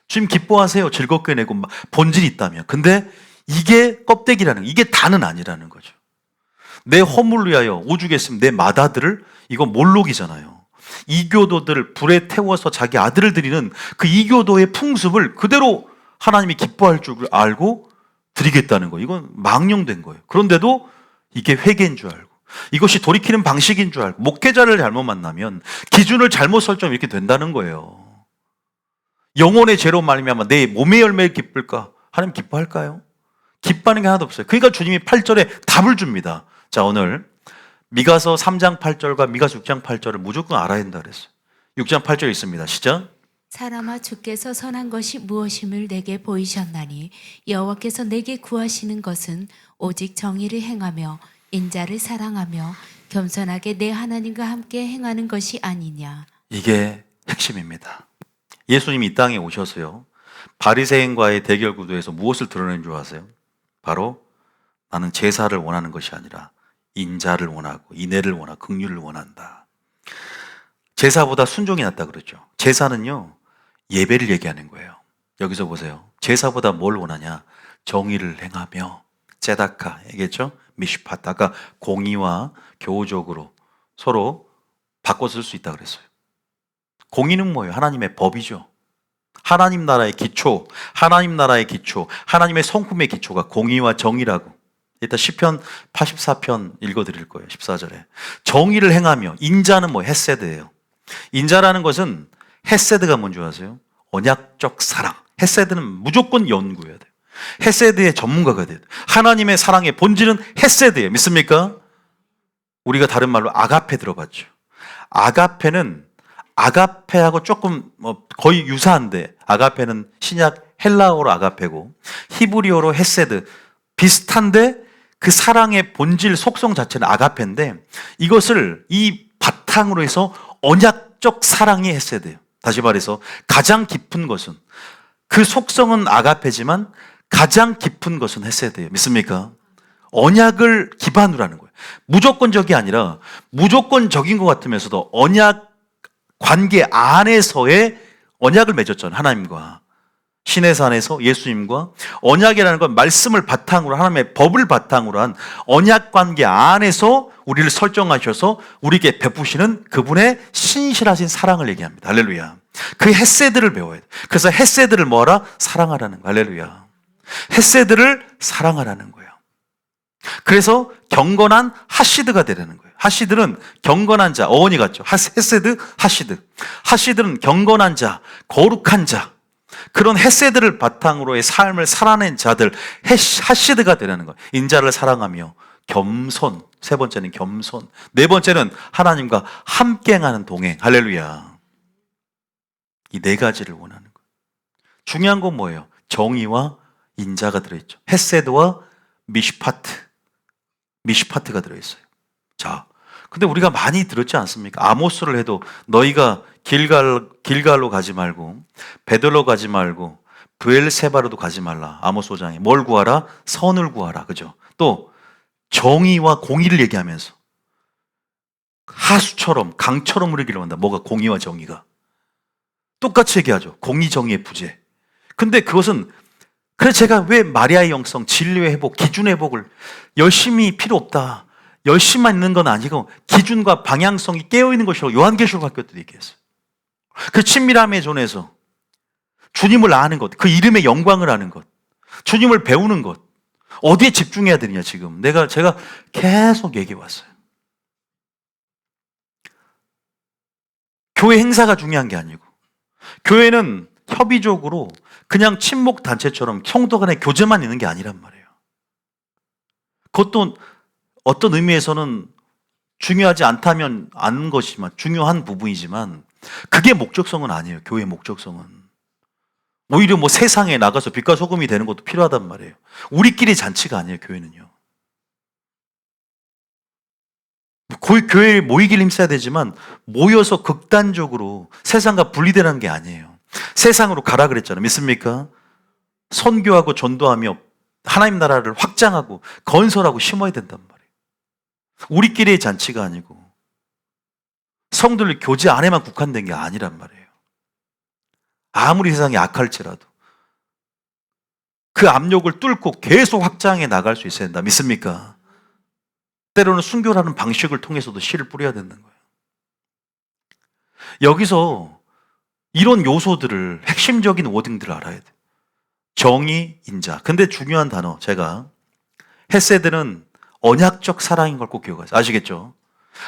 주님 기뻐하세요. 즐겁게 내고 본질이 있다면. 근데 이게 껍데기라는 거, 이게 다는 아니라는 거죠. 내 허물 위하여 오죽했으면 내 맏아들을, 이건 몰록이잖아요. 이교도들을 불에 태워서 자기 아들을 드리는 그 이교도의 풍습을 그대로 하나님이 기뻐할 줄 알고 드리겠다는 거예요. 이건 망령된 거예요. 그런데도 이게 회개인 줄 알고, 이것이 돌이키는 방식인 줄 알고, 목회자를 잘못 만나면 기준을 잘못 설정하면 이렇게 된다는 거예요. 영혼의 죄로 말미암아 내 몸의 열매를 기쁠까? 하나님 기뻐할까요? 기뻐하는 게 하나도 없어요. 그러니까 주님이 8절에 답을 줍니다. 자, 오늘 미가서 3장 8절과 미가서 6장 8절을 무조건 알아야 된다 그랬어요. 6장 8절 있습니다. 시작.
사람아, 주께서 선한 것이 무엇임을 내게 보이셨나니 여호와께서 내게 구하시는 것은 오직 정의를 행하며 인자를 사랑하며 겸손하게 내 하나님과 함께 행하는 것이 아니냐.
이게 핵심입니다. 예수님이 이 땅에 오셔서요, 바리새인과의 대결 구도에서 무엇을 드러낸 줄 아세요? 바로 나는 제사를 원하는 것이 아니라 인자를 원하고 인애를 원하고 긍휼을 원한다. 제사보다 순종이 낫다 그러죠. 제사는요, 예배를 얘기하는 거예요. 여기서 보세요. 제사보다 뭘 원하냐? 정의를 행하며, ጼ다카 얘기했죠? 미슈파트. 아까 공의와 교우적으로 서로 바꿔 쓸 수 있다 그랬어요. 공의는 뭐예요? 하나님의 법이죠. 하나님 나라의 기초, 하나님 나라의 기초, 하나님의 성품의 기초가 공의와 정의라고. 일단 시편 84편 읽어드릴 거예요. 14절에. 정의를 행하며, 인자는 뭐? 헤세드예요. 인자라는 것은, 헤세드가 뭔지 아세요? 언약적 사랑. 헤세드는 무조건 연구해야 돼요. 헤세드의 전문가가 돼요. 하나님의 사랑의 본질은 헤세드예요. 믿습니까? 우리가 다른 말로 아가페 들어봤죠. 아가페는, 아가페하고 조금 거의 유사한데, 아가페는 신약 헬라어로 아가페고 히브리어로 헤세드, 비슷한데 그 사랑의 본질 속성 자체는 아가페인데, 이것을 이 바탕으로 해서 언약적 사랑이 헤세드예요. 다시 말해서 가장 깊은 것은, 그 속성은 아가페지만 가장 깊은 것은 헤세드예요. 믿습니까? 언약을 기반으로 하는 거예요. 무조건적이 아니라, 무조건적인 것 같으면서도 언약 관계 안에서의 언약을 맺었잖아요. 하나님과. 신의 산에서 예수님과. 언약이라는 건 말씀을 바탕으로, 하나님의 법을 바탕으로 한 언약 관계 안에서 우리를 설정하셔서 우리에게 베푸시는 그분의 신실하신 사랑을 얘기합니다. 할렐루야. 그 헤세드를 배워야 돼. 그래서 헤세드를 뭐하라? 사랑하라는 거야. 할렐루야. 헤세드를 사랑하라는 거예요. 그래서 경건한 하시드가 되라는 거예요. 하시드는 경건한 자, 어원이 같죠. 헤세드, 하시드. 하시드는 경건한 자, 거룩한 자, 그런 헤세드를 바탕으로의 삶을 살아낸 자들, 하시드가 되라는 거예요. 인자를 사랑하며 겸손, 세 번째는 겸손, 네 번째는 하나님과 함께하는 동행. 할렐루야. 이 네 가지를 원하는 거예요. 중요한 건 뭐예요? 정의와 인자가 들어있죠. 헤세드와 미슈파트, 미슈파트가 들어있어요. 자, 근데 우리가 많이 들었지 않습니까? 아모스를 해도 너희가 길갈로 가지 말고 베들로 가지 말고 브엘세바로도 가지 말라. 아모스 5장에 뭘 구하라? 선을 구하라. 그죠? 또 정의와 공의를 얘기하면서 하수처럼 강처럼 흐르기를 원한다. 뭐가 공의와 정의가 똑같이 얘기하죠. 공의 정의의 부재. 근데 그것은 그래서 제가 왜 마리아의 영성, 진리의 회복, 기준의 회복을 열심히 필요 없다. 열심만 있는 건 아니고 기준과 방향성이 깨어있는 것이라고 요한계시록 학교 때도 얘기했어요. 그 친밀함의 존에서 주님을 아는 것, 그 이름의 영광을 아는 것, 주님을 배우는 것, 어디에 집중해야 되느냐 지금 제가 계속 얘기해 왔어요. 교회 행사가 중요한 게 아니고 교회는 협의적으로 그냥 친목 단체처럼 성도 간의 교제만 있는 게 아니란 말이에요. 그것도 어떤 의미에서는 중요하지 않다면 않은 것이지만 중요한 부분이지만 그게 목적성은 아니에요. 교회의 목적성은. 오히려 뭐 세상에 나가서 빛과 소금이 되는 것도 필요하단 말이에요. 우리끼리 잔치가 아니에요. 교회는요. 교회에 모이길 힘써야 되지만 모여서 극단적으로 세상과 분리되는 게 아니에요. 세상으로 가라 그랬잖아요. 믿습니까? 선교하고 전도하며 하나님 나라를 확장하고 건설하고 심어야 된단 말이에요. 우리끼리의 잔치가 아니고 성도들 교제 안에만 국한된 게 아니란 말이에요. 아무리 세상이 악할지라도 그 압력을 뚫고 계속 확장해 나갈 수 있어야 된다. 믿습니까? 때로는 순교라는 방식을 통해서도 씨를 뿌려야 되는 거예요. 여기서 이런 요소들을 핵심적인 워딩들을 알아야 돼요. 정의, 인자. 근데 중요한 단어 제가 헤세드는 언약적 사랑인 걸 꼭 기억하세요. 아시겠죠?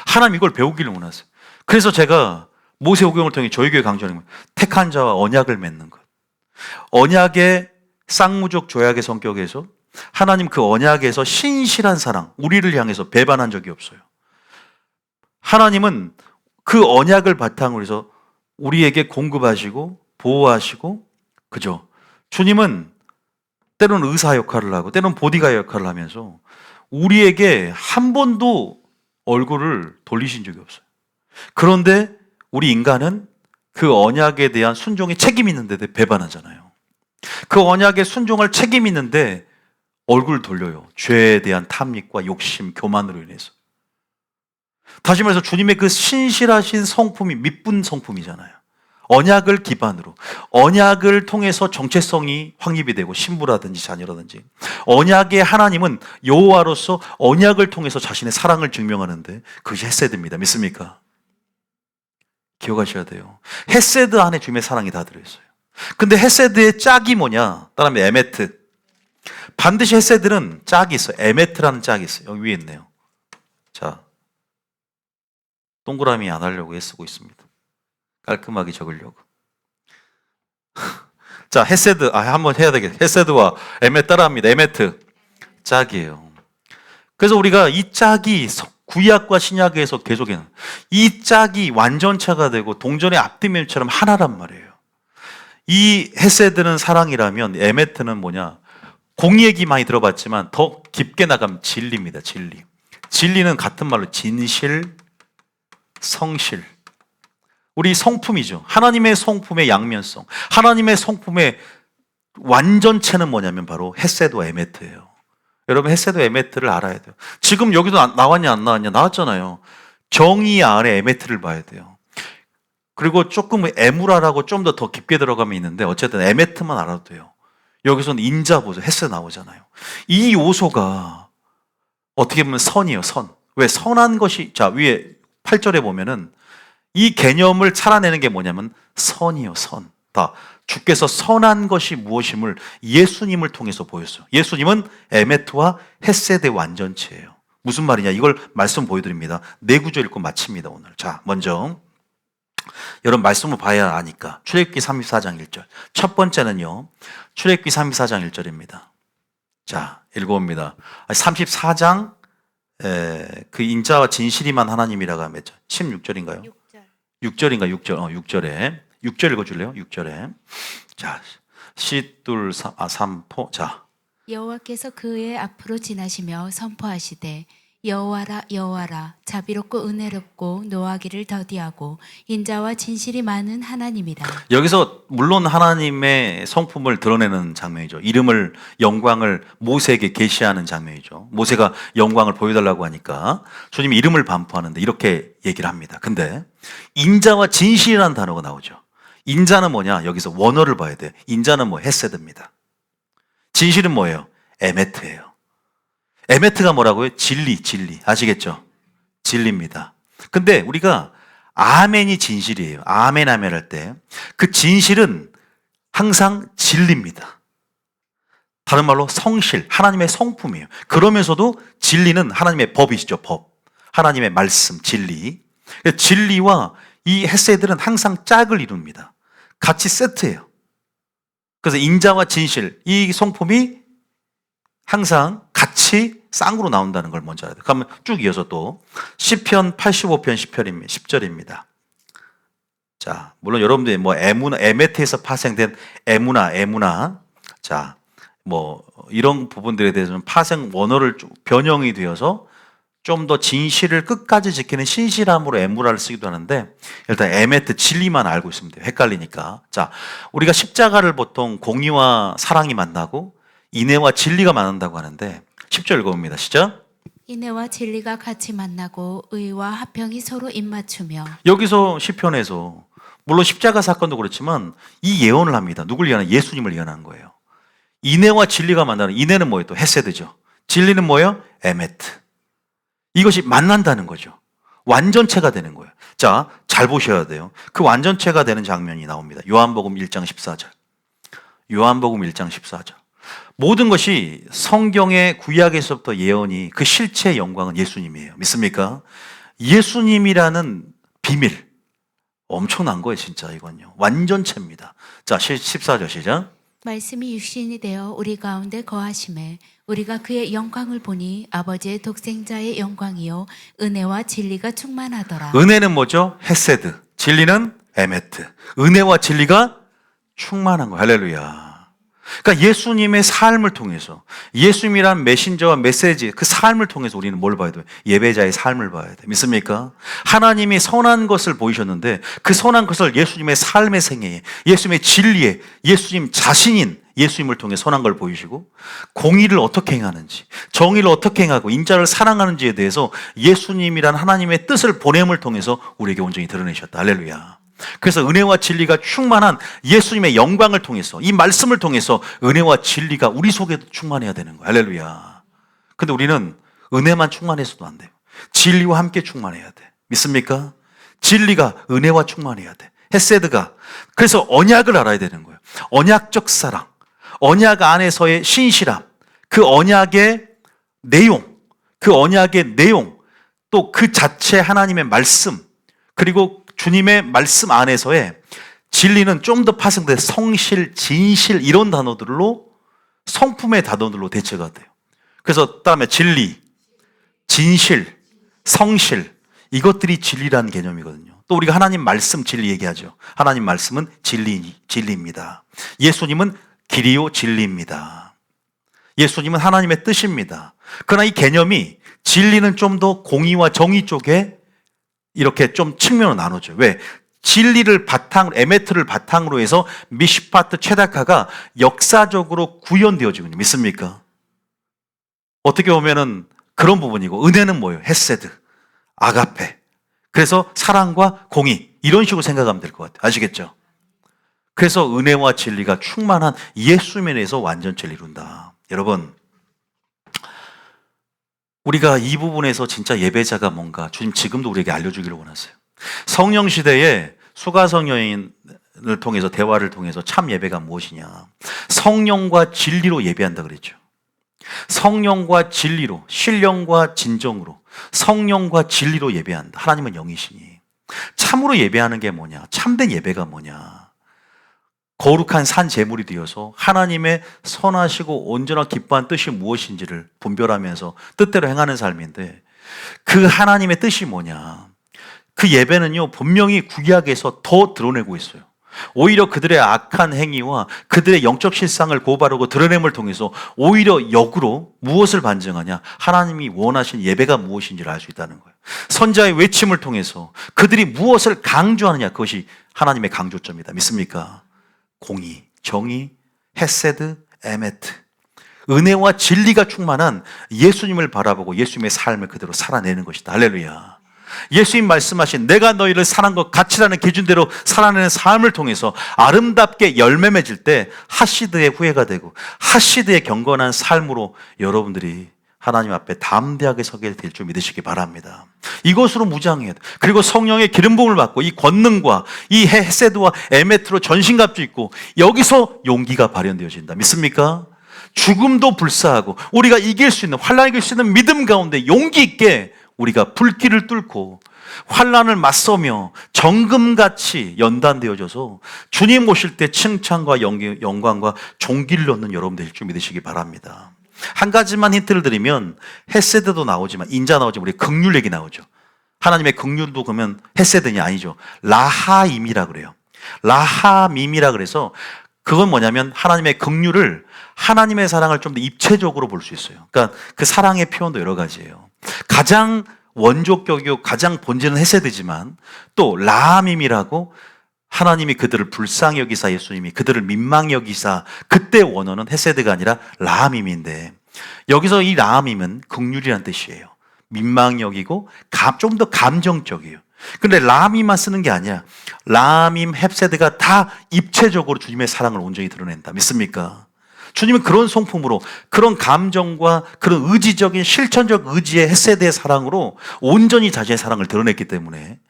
하나님 이걸 배우기를 원하세요. 그래서 제가 모세오경을 통해 저희 교회 강조하는 거예요. 택한 자와 언약을 맺는 것. 언약의 쌍무적 조약의 성격에서 하나님 그 언약에서 신실한 사랑, 우리를 향해서 배반한 적이 없어요. 하나님은 그 언약을 바탕으로 해서 우리에게 공급하시고 보호하시고, 그죠? 주님은 때로는 의사 역할을 하고 때로는 보디가드 역할을 하면서 우리에게 한 번도 얼굴을 돌리신 적이 없어요. 그런데 우리 인간은 그 언약에 대한 순종에 책임 있는데 배반하잖아요. 그 언약에 순종할 책임 있는데 얼굴 돌려요. 죄에 대한 탐닉과 욕심, 교만으로 인해서. 다시 말해서 주님의 그 신실하신 성품이 밑분 성품이잖아요. 언약을 기반으로, 언약을 통해서 정체성이 확립이 되고 신부라든지 자녀라든지, 언약의 하나님은 여호와로서 언약을 통해서 자신의 사랑을 증명하는데 그것이 헤세드입니다. 믿습니까? 기억하셔야 돼요. 헤세드 안에 주님의 사랑이 다 들어있어요. 근데 헤세드의 짝이 뭐냐? 따라하면 에메트. 반드시 헤세드는 짝이 있어요. 에메트라는 짝이 있어요. 여기 위에 있네요. 자, 동그라미 안 하려고 애쓰고 있습니다. 깔끔하게 적으려고. 자, 헤세드, 한번 해야 되겠다. 헤세드와 에메 따라합니다. 에메트. 짝이에요. 그래서 우리가 이 짝이 구약과 신약에서 계속해요. 이 짝이 완전체가 되고 동전의 앞뒤면처럼 하나란 말이에요. 이 헤세드는 사랑이라면 에메트는 뭐냐? 공의 얘기 많이 들어봤지만 더 깊게 나가면 진리입니다. 진리. 진리는 같은 말로 진실, 성실. 우리 성품이죠. 하나님의 성품의 양면성. 하나님의 성품의 완전체는 뭐냐면 바로 헤세드와 에메트예요. 여러분 헤세드 에메트를 알아야 돼요. 지금 여기도 나왔냐 안 나왔냐? 나왔잖아요. 정의 안에 에메트를 봐야 돼요. 그리고 조금 에무라라고 좀 더 깊게 들어가면 있는데 어쨌든 에메트만 알아도 돼요. 여기서는 인자 보죠. 헤세드 나오잖아요. 이 요소가 어떻게 보면 선이에요. 선. 왜 선한 것이 자 위에 8절에 보면은 이 개념을 살아내는 게 뭐냐면 선이요. 선. 다 주께서 선한 것이 무엇임을 예수님을 통해서 보였어요. 예수님은 에메트와 헤세드의 완전체예요. 무슨 말이냐? 이걸 말씀 보여드립니다. 네 구절 읽고 마칩니다. 오늘. 자, 먼저 여러분 말씀을 봐야 아니까 출애굽기 34장 1절. 첫 번째는요. 출애굽기 34장 1절입니다. 자, 읽어봅니다. 34장 그 인자와 진실이만 하나님이라고 하면 16절인가요? 6절인가 6절. 6절에 6절 읽어줄래요? 6절에 자 시둘 삼포 자
여호와께서 그의 앞으로 지나시며 선포하시되 여호와라 여호와라 자비롭고 은혜롭고 노하기를 더디하고 인자와 진실이 많은 하나님이다.
여기서 물론 하나님의 성품을 드러내는 장면이죠. 이름을, 영광을 모세에게 계시하는 장면이죠. 모세가 영광을 보여달라고 하니까 주님이 이름을 반포하는데 이렇게 얘기를 합니다. 근데 인자와 진실이라는 단어가 나오죠. 인자는 뭐냐? 여기서 원어를 봐야 돼요. 인자는 뭐 헤세드입니다. 진실은 뭐예요? 에메트예요. 에메트가 뭐라고요? 진리. 아시겠죠? 진리입니다. 근데 우리가 아멘이 진실이에요. 아멘 할 때 그 진실은 항상 진리입니다. 다른 말로 성실, 하나님의 성품이에요. 그러면서도 진리는 하나님의 법이시죠. 법. 하나님의 말씀, 진리. 진리와 이 헤세드는 항상 짝을 이룹니다. 같이 세트예요. 그래서 인자와 진실, 이 성품이 항상 같이 쌍으로 나온다는 걸 먼저 알아야 돼요. 그러면 쭉 이어서 또 시편 85편 10절입니다. 자, 물론 여러분들이 뭐 에메트에서 파생된 에무나. 자, 뭐 이런 부분들에 대해서는 파생 원어를 변형이 되어서 좀 더 진실을 끝까지 지키는 신실함으로 에무라를 쓰기도 하는데 일단 에메트 진리만 알고 있으면 돼요. 헷갈리니까. 자, 우리가 십자가를 보통 공의와 사랑이 만나고 인애와 진리가 만난다고 하는데 10절 읽어봅니다. 시작.
인애와 진리가 같이 만나고 의와 화평이 서로 입맞추며.
여기서 시편에서 물론 십자가 사건도 그렇지만 이 예언을 합니다. 누굴 예언하는? 예수님을 예언한 거예요. 인애와 진리가 만나는, 인애는 뭐예요? 또 헤세드죠. 진리는 뭐예요? 에메트. 이것이 만난다는 거죠. 완전체가 되는 거예요. 자, 잘 보셔야 돼요. 그 완전체가 되는 장면이 나옵니다. 요한복음 1장 14절. 요한복음 1장 14절. 모든 것이 성경의 구약에서부터 예언이 그 실체의 영광은 예수님이에요. 믿습니까? 예수님이라는 비밀. 엄청난 거예요, 진짜 이건요. 완전체입니다. 자, 14절 시작.
말씀이 육신이 되어 우리 가운데 거하심에 우리가 그의 영광을 보니 아버지의 독생자의 영광이요 은혜와 진리가 충만하더라.
은혜는 뭐죠? 헤세드. 진리는 에메트. 은혜와 진리가 충만한 거예요. 할렐루야. 그러니까 예수님의 삶을 통해서, 예수님이란 메신저와 메시지, 그 삶을 통해서 우리는 뭘 봐야 돼요? 예배자의 삶을 봐야 돼요. 믿습니까? 하나님이 선한 것을 보이셨는데 그 선한 것을 예수님의 삶의 생애에, 예수님의 진리에, 예수님 자신인 예수님을 통해 선한 걸 보이시고 공의를 어떻게 행하는지, 정의를 어떻게 행하고 인자를 사랑하는지에 대해서 예수님이란 하나님의 뜻을 보냄을 통해서 우리에게 온전히 드러내셨다. 할렐루야. 그래서 은혜와 진리가 충만한 예수님의 영광을 통해서, 이 말씀을 통해서 은혜와 진리가 우리 속에도 충만해야 되는 거예요. 할렐루야. 근데 우리는 은혜만 충만해서도 안 돼요. 진리와 함께 충만해야 돼. 믿습니까? 진리가 은혜와 충만해야 돼. 헤세드가. 그래서 언약을 알아야 되는 거예요. 언약적 사랑, 언약 안에서의 신실함, 그 언약의 내용, 또 그 자체 하나님의 말씀, 그리고 주님의 말씀 안에서의 진리는 좀 더 파생돼 성실, 진실 이런 단어들로, 성품의 단어들로 대체가 돼요. 그래서 다음에 진리, 진실, 성실, 이것들이 진리라는 개념이거든요. 또 우리가 하나님 말씀 진리 얘기하죠. 하나님 말씀은 진리입니다. 예수님은 길이요 진리입니다. 예수님은 하나님의 뜻입니다. 그러나 이 개념이 진리는 좀 더 공의와 정의 쪽에 이렇게 좀 측면으로 나누죠. 왜? 진리를 에메트를 바탕으로 해서 미시파트 체다카가 역사적으로 구현되어지거든요. 믿습니까? 어떻게 보면은 그런 부분이고, 은혜는 뭐예요? 헤세드, 아가페. 그래서 사랑과 공의, 이런 식으로 생각하면 될 것 같아요. 아시겠죠? 그래서 은혜와 진리가 충만한 예수님에서 완전체를 이룬다. 여러분, 우리가 이 부분에서 진짜 예배자가 뭔가 주님 지금도 우리에게 알려주기를 원하세요. 성령 시대에 수가성 여인을 통해서, 대화를 통해서 참 예배가 무엇이냐, 성령과 진리로 예배한다 그랬죠. 성령과 진리로, 신령과 진정으로, 성령과 진리로 예배한다. 하나님은 영이시니. 참으로 예배하는 게 뭐냐, 참된 예배가 뭐냐, 거룩한 산 제물이 되어서 하나님의 선하시고 온전하 기뻐한 뜻이 무엇인지를 분별하면서 뜻대로 행하는 삶인데, 그 하나님의 뜻이 뭐냐, 그 예배는요 분명히 구약에서 더 드러내고 있어요. 오히려 그들의 악한 행위와 그들의 영적 실상을 고발하고 드러냄을 통해서 오히려 역으로 무엇을 반증하냐? 하나님이 원하신 예배가 무엇인지를 알 수 있다는 거예요. 선자의 외침을 통해서 그들이 무엇을 강조하느냐? 그것이 하나님의 강조점이다. 믿습니까? 공의, 정의, 헤세드, 에메트. 은혜와 진리가 충만한 예수님을 바라보고 예수님의 삶을 그대로 살아내는 것이다. 할렐루야. 예수님 말씀하신 내가 너희를 사랑한 것 같이라는 기준대로 살아내는 삶을 통해서 아름답게 열매 맺을 때 하시드의 후예가 되고 하시드의 경건한 삶으로 여러분들이 하나님 앞에 담대하게 서게 될 줄 믿으시기 바랍니다. 이것으로 무장해야 돼. 그리고 성령의 기름 부음을 받고 이 권능과 이 헤세드와 에메트로 전신갑주 입고 여기서 용기가 발현되어진다. 믿습니까? 죽음도 불사하고 우리가 이길 수 있는, 환난을 이길 수 있는 믿음 가운데 용기 있게 우리가 불길을 뚫고 환난을 맞서며 정금같이 연단되어져서 주님 모실 때 칭찬과 영광과 존귀를 얻는 여러분 되실 줄 믿으시기 바랍니다. 한 가지만 힌트를 드리면 헤세드도 나오지만 인자 나오지만 우리 긍휼 얘기 나오죠. 하나님의 긍휼도 그러면 헤세드냐? 아니죠. 라하임이라 그래요. 라하밈이라 그래서 그건 뭐냐면 하나님의 긍휼을, 하나님의 사랑을 좀 더 입체적으로 볼 수 있어요. 그러니까 그 사랑의 표현도 여러 가지예요. 가장 원조격이고 가장 본질은 헤세드지만 또 라하밈이라고 하나님이 그들을 불쌍히 여기사, 예수님이 그들을 민망히 여기사, 그때 원어는 헤세드가 아니라 라하밈인데 여기서 이 라하밈은 긍휼이라는 뜻이에요. 민망히 여기고 좀 더 감정적이에요. 근데 라하밈만 쓰는 게 아니야. 라하밈, 헤세드가 다 입체적으로 주님의 사랑을 온전히 드러낸다. 믿습니까? 주님은 그런 성품으로, 그런 감정과 그런 의지적인 실천적 의지의 헤세드의 사랑으로 온전히 자신의 사랑을 드러냈기 때문에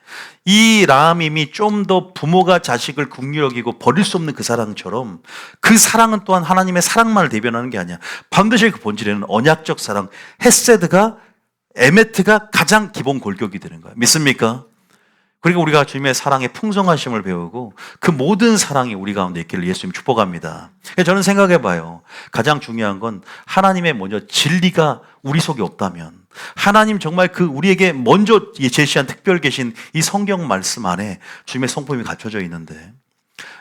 이 라하밈이 좀 더 부모가 자식을 긍휼히 여기고 버릴 수 없는 그 사랑처럼 그 사랑은 또한 하나님의 사랑만을 대변하는 게 아니야. 반드시 그 본질에는 언약적 사랑, 헤세드가, 에메트가 가장 기본 골격이 되는 거야. 믿습니까? 그리고 우리가 주님의 사랑의 풍성하심을 배우고 그 모든 사랑이 우리 가운데 있기를 예수님 축복합니다. 저는 생각해 봐요. 가장 중요한 건 하나님의 먼저 진리가 우리 속에 없다면, 하나님 정말 그 우리에게 먼저 제시한 특별 계신 이 성경 말씀 안에 주님의 성품이 갖춰져 있는데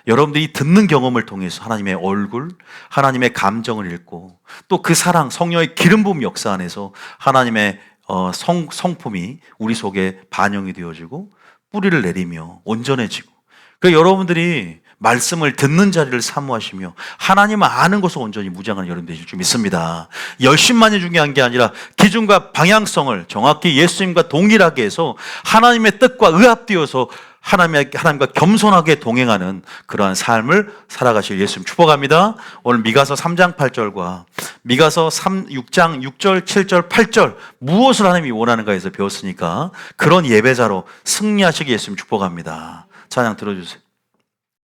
여러분들이 듣는 경험을 통해서 하나님의 얼굴, 하나님의 감정을 읽고 또 그 사랑, 성령의 기름 부음 역사 안에서 하나님의 성품이 우리 속에 반영이 되어지고 뿌리를 내리며 온전해지고, 그러니까 여러분들이 말씀을 듣는 자리를 사모하시며 하나님을 아는 것을 온전히 무장하는 여러분 되실 줄 믿습니다. 열심만이 중요한 게 아니라 기준과 방향성을 정확히 예수님과 동일하게 해서 하나님의 뜻과 의합되어서 하나님과 겸손하게 동행하는 그러한 삶을 살아가실 예수님 축복합니다. 오늘 미가서 3장 8절과 미가서 6장 6절, 7절, 8절 무엇을 하나님이 원하는가에서 배웠으니까 그런 예배자로 승리하시기 예수님 축복합니다. 찬양 들어주세요.